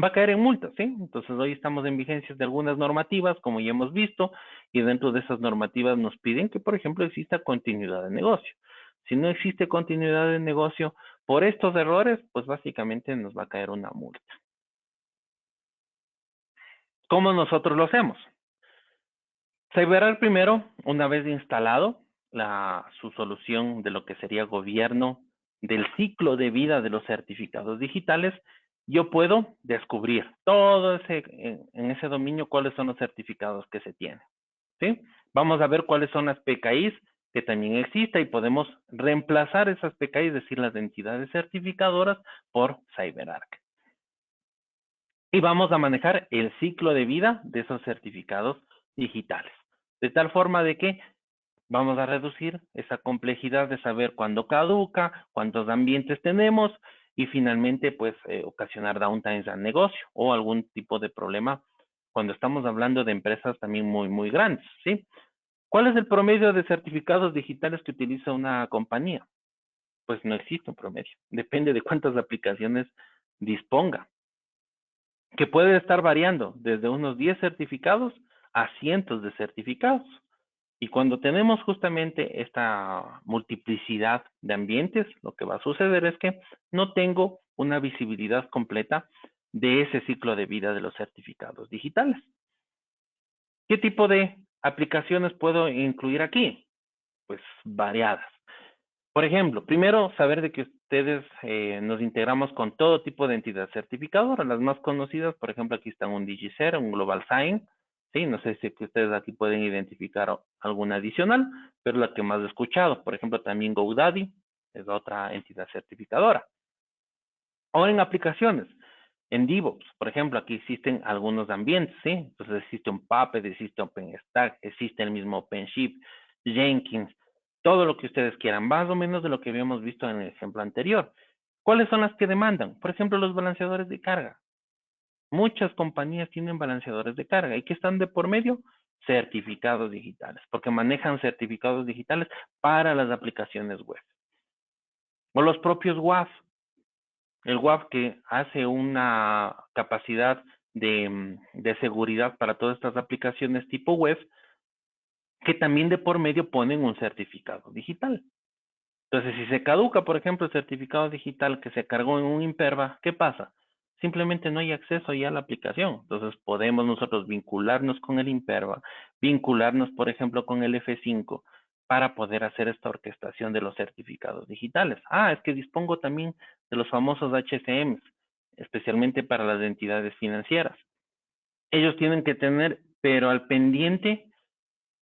va a caer en multas, ¿sí? Entonces hoy estamos en vigencias de algunas normativas, como ya hemos visto, y dentro de esas normativas nos piden que, por ejemplo, exista continuidad de negocio. Si no existe continuidad de negocio por estos errores, pues básicamente nos va a caer una multa. ¿Cómo nosotros lo hacemos? CyberArk primero, una vez instalado su solución de lo que sería gobierno del ciclo de vida de los certificados digitales, yo puedo descubrir todo en ese dominio cuáles son los certificados que se tienen, ¿sí? Vamos a ver cuáles son las PKIs que también existen y podemos reemplazar esas PKIs, es decir, las entidades certificadoras, por CyberArk. Y vamos a manejar el ciclo de vida de esos certificados digitales. De tal forma de que vamos a reducir esa complejidad de saber cuándo caduca, cuántos ambientes tenemos y finalmente pues ocasionar downtimes al negocio o algún tipo de problema cuando estamos hablando de empresas también muy grandes, ¿sí? ¿Cuál es el promedio de certificados digitales que utiliza una compañía? Pues no existe un promedio. Depende de cuántas aplicaciones disponga, que puede estar variando desde unos 10 certificados a cientos de certificados. Y cuando tenemos justamente esta multiplicidad de ambientes, lo que va a suceder es que no tengo una visibilidad completa de ese ciclo de vida de los certificados digitales. ¿Qué tipo de aplicaciones puedo incluir aquí? Pues variadas. Por ejemplo, primero, saber de que ustedes nos integramos con todo tipo de entidades certificadoras. Las más conocidas, por ejemplo, aquí están un DigiCert, un Global Sign. Sí, no sé si ustedes aquí pueden identificar alguna adicional, pero la que más he escuchado. Por ejemplo, también GoDaddy es otra entidad certificadora. Ahora en aplicaciones, en DevOps, por ejemplo, aquí existen algunos ambientes, ¿sí? Entonces existe un Puppet, existe OpenStack, existe el mismo OpenShift, Jenkins, todo lo que ustedes quieran, más o menos de lo que habíamos visto en el ejemplo anterior. ¿Cuáles son las que demandan? Por ejemplo, los balanceadores de carga. Muchas compañías tienen balanceadores de carga. ¿Y qué están de por medio? Certificados digitales, porque manejan certificados digitales para las aplicaciones web. O los propios WAF. El WAF que hace una capacidad de seguridad para todas estas aplicaciones tipo web, que también de por medio ponen un certificado digital. Entonces, si se caduca, por ejemplo, el certificado digital que se cargó en un Imperva, ¿qué pasa? Simplemente no hay acceso ya a la aplicación. Entonces, podemos nosotros vincularnos con el Imperva, vincularnos, por ejemplo, con el F5 para poder hacer esta orquestación de los certificados digitales. Ah, es que dispongo también de los famosos HCMs, especialmente para las entidades financieras. Ellos tienen que tener, pero al pendiente,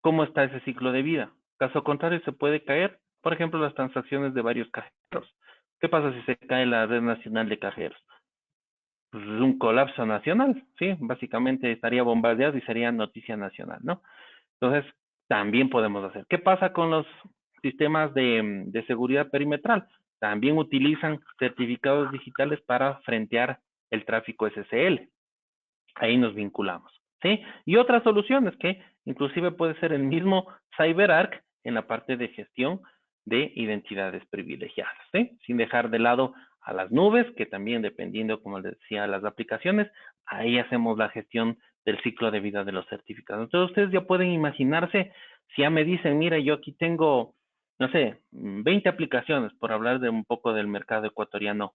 cómo está ese ciclo de vida. Caso contrario, se puede caer, por ejemplo, las transacciones de varios cajeros. ¿Qué pasa si se cae la red nacional de cajeros? Pues es un colapso nacional, ¿sí? Básicamente estaría bombardeado y sería noticia nacional, ¿no? Entonces, también podemos hacer. ¿Qué pasa con los sistemas de seguridad perimetral? También utilizan certificados digitales para frentear el tráfico SSL. Ahí nos vinculamos, ¿sí? Y otras soluciones que inclusive puede ser el mismo CyberArk en la parte de gestión de identidades privilegiadas, ¿sí? Sin dejar de lado a las nubes, que también dependiendo, como les decía, las aplicaciones, ahí hacemos la gestión del ciclo de vida de los certificados. Entonces ustedes ya pueden imaginarse, si ya me dicen, mira, yo aquí tengo, no sé, 20 aplicaciones, por hablar de un poco del mercado ecuatoriano.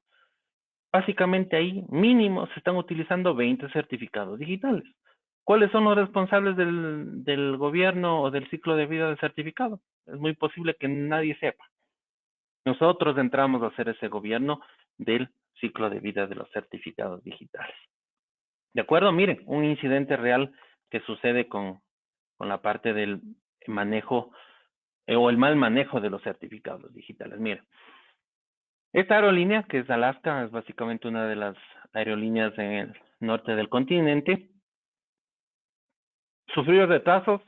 Básicamente ahí mínimo se están utilizando 20 certificados digitales. ¿Cuáles son los responsables del gobierno o del ciclo de vida del certificado? Es muy posible que nadie sepa. Nosotros entramos a hacer ese gobierno del ciclo de vida de los certificados digitales. ¿De acuerdo? Miren, un incidente real que sucede con la parte del manejo o el mal manejo de los certificados digitales. Miren, esta aerolínea, que es Alaska, es básicamente una de las aerolíneas en el norte del continente, sufrió retrasos,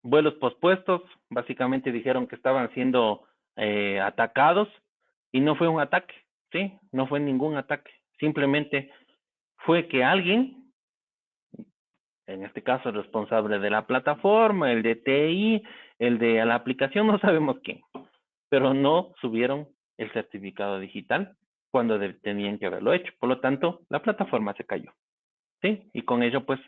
vuelos pospuestos, básicamente dijeron que estaban siendo atacados y no fue un ataque, ¿sí? No fue ningún ataque, simplemente fue que alguien, en este caso el responsable de la plataforma, el de TI, el de la aplicación, no sabemos quién, pero no subieron el certificado digital cuando tenían que haberlo hecho. Por lo tanto, la plataforma se cayó, ¿sí? Y con ello, pues,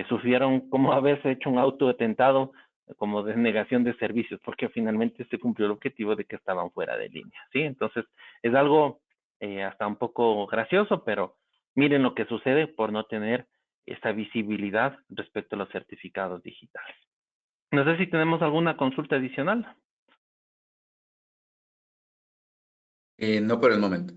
sufrieron como haberse hecho un autoatentado como denegación de servicios, porque finalmente se cumplió el objetivo de que estaban fuera de línea, ¿sí? Entonces, es algo hasta un poco gracioso, pero miren lo que sucede por no tener esta visibilidad respecto a los certificados digitales. No sé si tenemos alguna consulta adicional. No por el momento.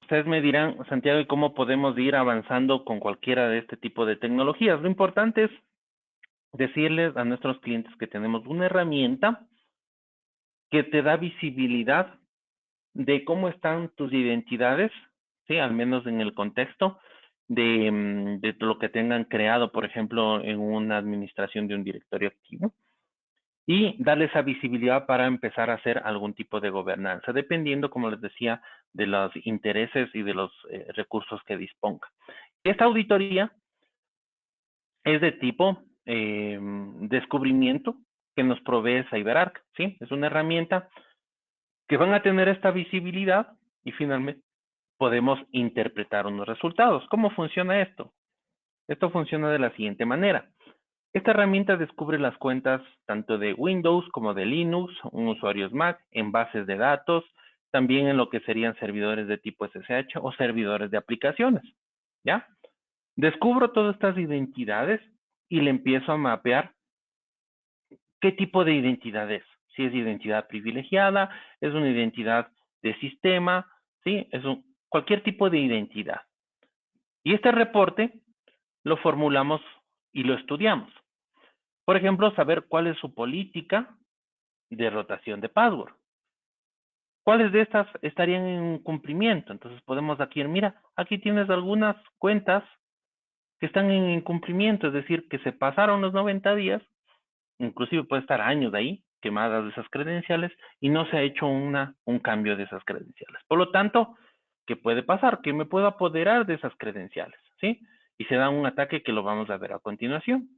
Ustedes me dirán, Santiago, ¿y cómo podemos ir avanzando con cualquiera de este tipo de tecnologías? Lo importante es decirles a nuestros clientes que tenemos una herramienta que te da visibilidad de cómo están tus identidades, ¿sí? Al menos en el contexto de lo que tengan creado, por ejemplo, en una administración de un directorio activo, y darle esa visibilidad para empezar a hacer algún tipo de gobernanza, dependiendo, como les decía, de los intereses y de los recursos que disponga. Esta auditoría es de tipo descubrimiento que nos provee CyberArk, ¿sí? Es una herramienta que van a tener esta visibilidad y finalmente podemos interpretar unos resultados. ¿Cómo funciona esto? Esto funciona de la siguiente manera. Esta herramienta descubre las cuentas tanto de Windows como de Linux, un usuario Mac, en bases de datos, también en lo que serían servidores de tipo SSH o servidores de aplicaciones, ¿ya? Descubro todas estas identidades y le empiezo a mapear qué tipo de identidad es. Si es identidad privilegiada, es una identidad de sistema, ¿sí? Es cualquier tipo de identidad. Y este reporte lo formulamos y lo estudiamos. Por ejemplo, saber cuál es su política de rotación de password. ¿Cuáles de estas estarían en cumplimiento? Entonces podemos aquí, mira, aquí tienes algunas cuentas que están en incumplimiento, es decir, que se pasaron los 90 días, inclusive puede estar años ahí, quemadas de esas credenciales, y no se ha hecho un cambio de esas credenciales. Por lo tanto, ¿qué puede pasar? Que me puedo apoderar de esas credenciales, ¿sí? Y se da un ataque que lo vamos a ver a continuación.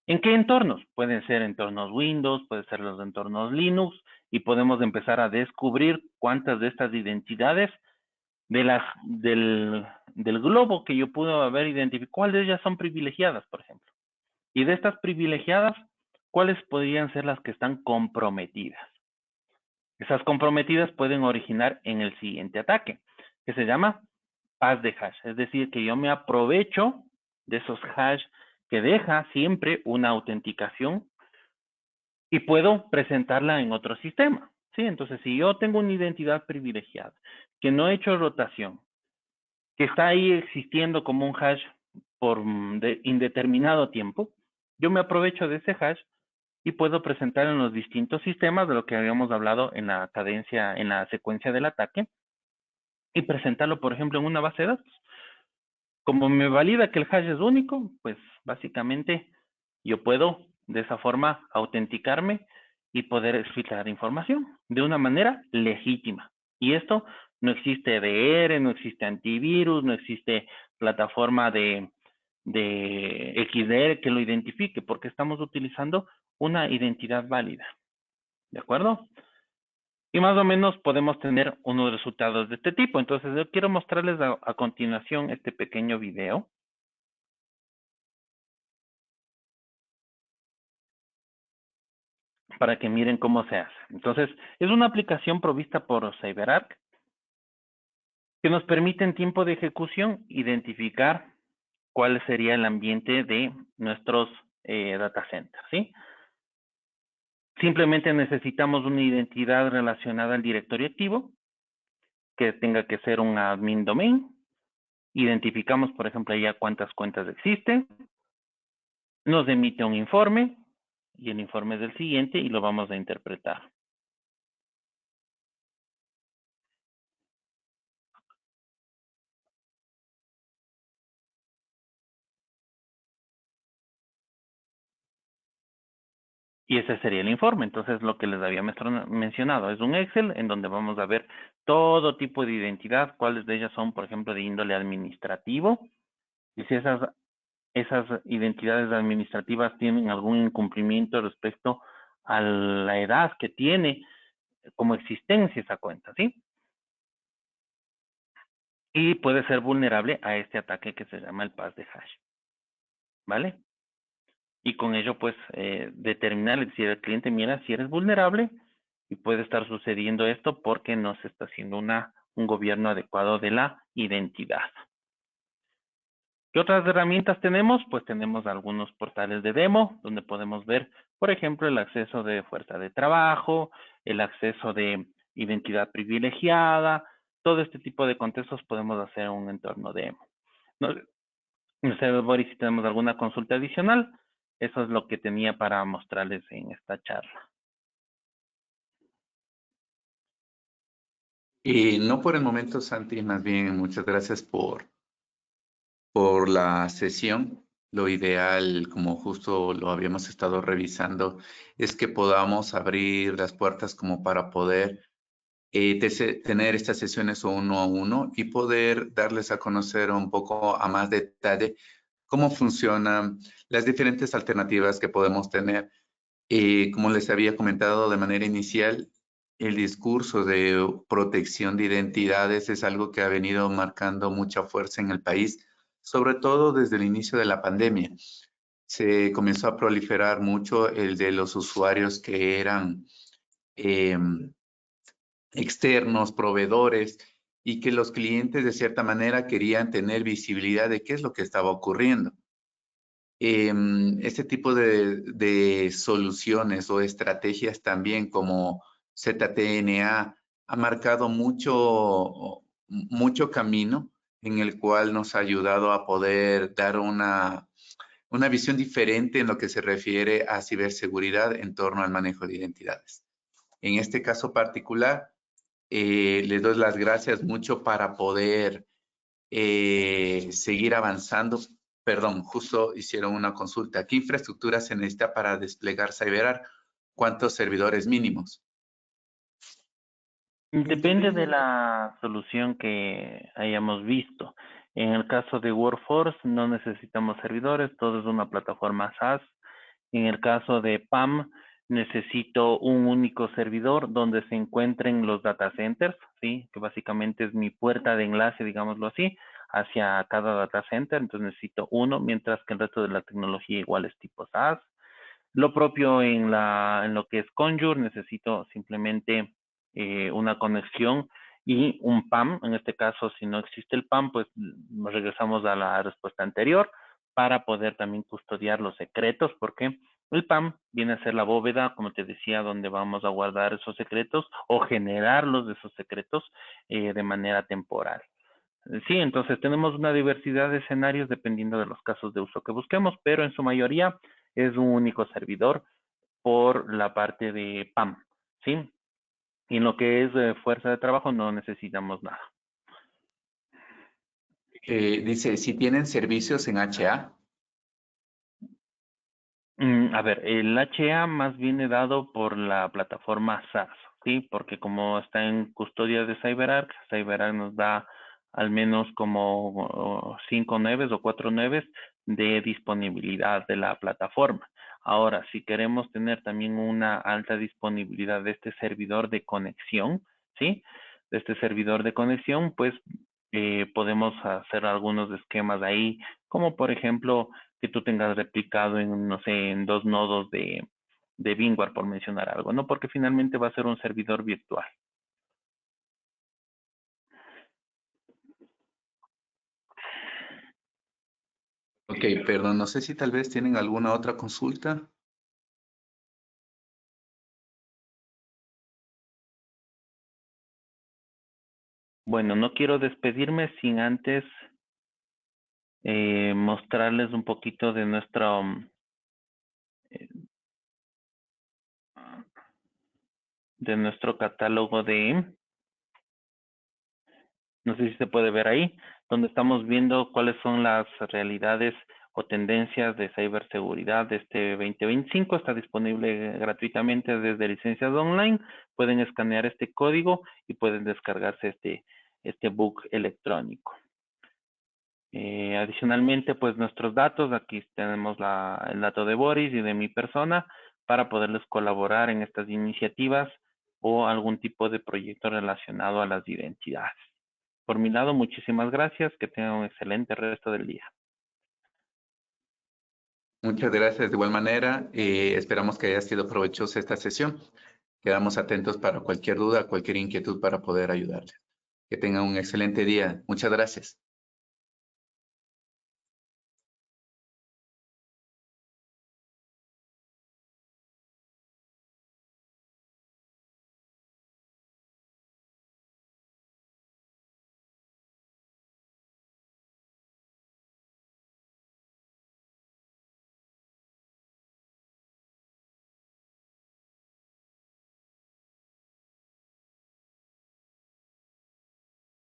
¿En qué entornos? Pueden ser entornos Windows, pueden ser los entornos Linux, y podemos empezar a descubrir cuántas de estas identidades del globo que yo pude haber identificado, cuáles de ellas son privilegiadas, por ejemplo. Y de estas privilegiadas, ¿cuáles podrían ser las que están comprometidas? Esas comprometidas pueden originar en el siguiente ataque, que se llama pass de hash. Es decir, que yo me aprovecho de esos hash que deja siempre una autenticación y puedo presentarla en otro sistema, ¿sí? Entonces, si yo tengo una identidad privilegiada, que no he hecho rotación, que está ahí existiendo como un hash por indeterminado tiempo, yo me aprovecho de ese hash y puedo presentar en los distintos sistemas de lo que habíamos hablado en la cadencia, en la secuencia del ataque, y presentarlo, por ejemplo, en una base de datos. Como me valida que el hash es único, pues básicamente yo puedo de esa forma autenticarme y poder filtrar información de una manera legítima. Y esto no existe DR, no existe antivirus, no existe plataforma de XDR que lo identifique, porque estamos utilizando una identidad válida. ¿De acuerdo? Y más o menos podemos tener unos resultados de este tipo. Entonces, yo quiero mostrarles a continuación este pequeño video. Para que miren cómo se hace. Entonces, es una aplicación provista por CyberArk que nos permite en tiempo de ejecución identificar cuál sería el ambiente de nuestros data centers, ¿sí? Simplemente necesitamos una identidad relacionada al directorio activo, que tenga que ser un admin domain. Identificamos, por ejemplo, ya cuántas cuentas existen. Nos emite un informe, y el informe es el siguiente, y lo vamos a interpretar. Y ese sería el informe. Entonces, lo que les había mencionado es un Excel en donde vamos a ver todo tipo de identidad, cuáles de ellas son, por ejemplo, de índole administrativo. Y si esas identidades administrativas tienen algún incumplimiento respecto a la edad que tiene como existencia esa cuenta, ¿sí? Y puede ser vulnerable a este ataque que se llama el pass de hash, ¿vale? Y con ello, pues, determinar, si el cliente mira si eres vulnerable y puede estar sucediendo esto porque no se está haciendo un gobierno adecuado de la identidad. ¿Qué otras herramientas tenemos? Pues tenemos algunos portales de demo donde podemos ver, por ejemplo, el acceso de fuerza de trabajo, el acceso de identidad privilegiada, todo este tipo de contextos podemos hacer un entorno demo. No sé, Boris, si tenemos alguna consulta adicional. Eso es lo que tenía para mostrarles en esta charla. Y no por el momento, Santi, más bien muchas gracias por la sesión. Lo ideal, como justo lo habíamos estado revisando, es que podamos abrir las puertas como para poder tener estas sesiones uno a uno y poder darles a conocer un poco a más detalle cómo funcionan las diferentes alternativas que podemos tener. Como les había comentado de manera inicial, el discurso de protección de identidades es algo que ha venido marcando mucha fuerza en el país, sobre todo desde el inicio de la pandemia. Se comenzó a proliferar mucho el de los usuarios que eran externos, proveedores, y que los clientes de cierta manera querían tener visibilidad de qué es lo que estaba ocurriendo. Este tipo de soluciones o estrategias también como ZTNA ha marcado mucho camino en el cual nos ha ayudado a poder dar una visión diferente en lo que se refiere a ciberseguridad en torno al manejo de identidades. En este caso particular, les doy las gracias mucho para poder seguir avanzando. Perdón, justo hicieron una consulta. ¿Qué infraestructura se necesita para desplegar CyberArk? ¿Cuántos servidores mínimos? Depende de la solución que hayamos visto. En el caso de Workforce no necesitamos servidores, todo es una plataforma SaaS. En el caso de PAM necesito un único servidor donde se encuentren los data centers, ¿sí? Que básicamente es mi puerta de enlace, digámoslo así, hacia cada data center. Entonces necesito uno, mientras que el resto de la tecnología igual es tipo SaaS. Lo propio en lo que es Conjure, necesito simplemente una conexión y un PAM. En este caso, si no existe el PAM, pues regresamos a la respuesta anterior para poder también custodiar los secretos, porque el PAM viene a ser la bóveda, como te decía, donde vamos a guardar esos secretos o generarlos de esos secretos de manera temporal. Sí, entonces tenemos una diversidad de escenarios dependiendo de los casos de uso que busquemos, pero en su mayoría es un único servidor por la parte de PAM, ¿sí? Y en lo que es fuerza de trabajo no necesitamos nada. Dice, si tienen servicios en HA. A ver, el HA más viene dado por la plataforma SaaS, ¿sí? Porque como está en custodia de CyberArk, CyberArk nos da al menos como 5 9 o 4 9 de disponibilidad de la plataforma. Ahora, si queremos tener también una alta disponibilidad de este servidor de conexión, ¿sí? De este servidor de conexión, pues podemos hacer algunos esquemas ahí, como por ejemplo que tú tengas replicado en, no sé, en 2 nodos de VMware, por mencionar algo, ¿no? Porque finalmente va a ser un servidor virtual. Ok, perdón, no sé si tal vez tienen alguna otra consulta. Bueno, no quiero despedirme sin antes mostrarles un poquito de nuestro catálogo no sé si se puede ver ahí, donde estamos viendo cuáles son las realidades o tendencias de ciberseguridad de este 2025. Está disponible gratuitamente desde licencias online. Pueden escanear este código y pueden descargarse este book electrónico. Adicionalmente, pues nuestros datos, aquí tenemos el dato de Boris y de mi persona para poderles colaborar en estas iniciativas o algún tipo de proyecto relacionado a las identidades. Por mi lado, muchísimas gracias. Que tengan un excelente resto del día. Muchas gracias de igual manera. Esperamos que haya sido provechosa esta sesión. Quedamos atentos para cualquier duda, cualquier inquietud para poder ayudarles. Que tengan un excelente día. Muchas gracias.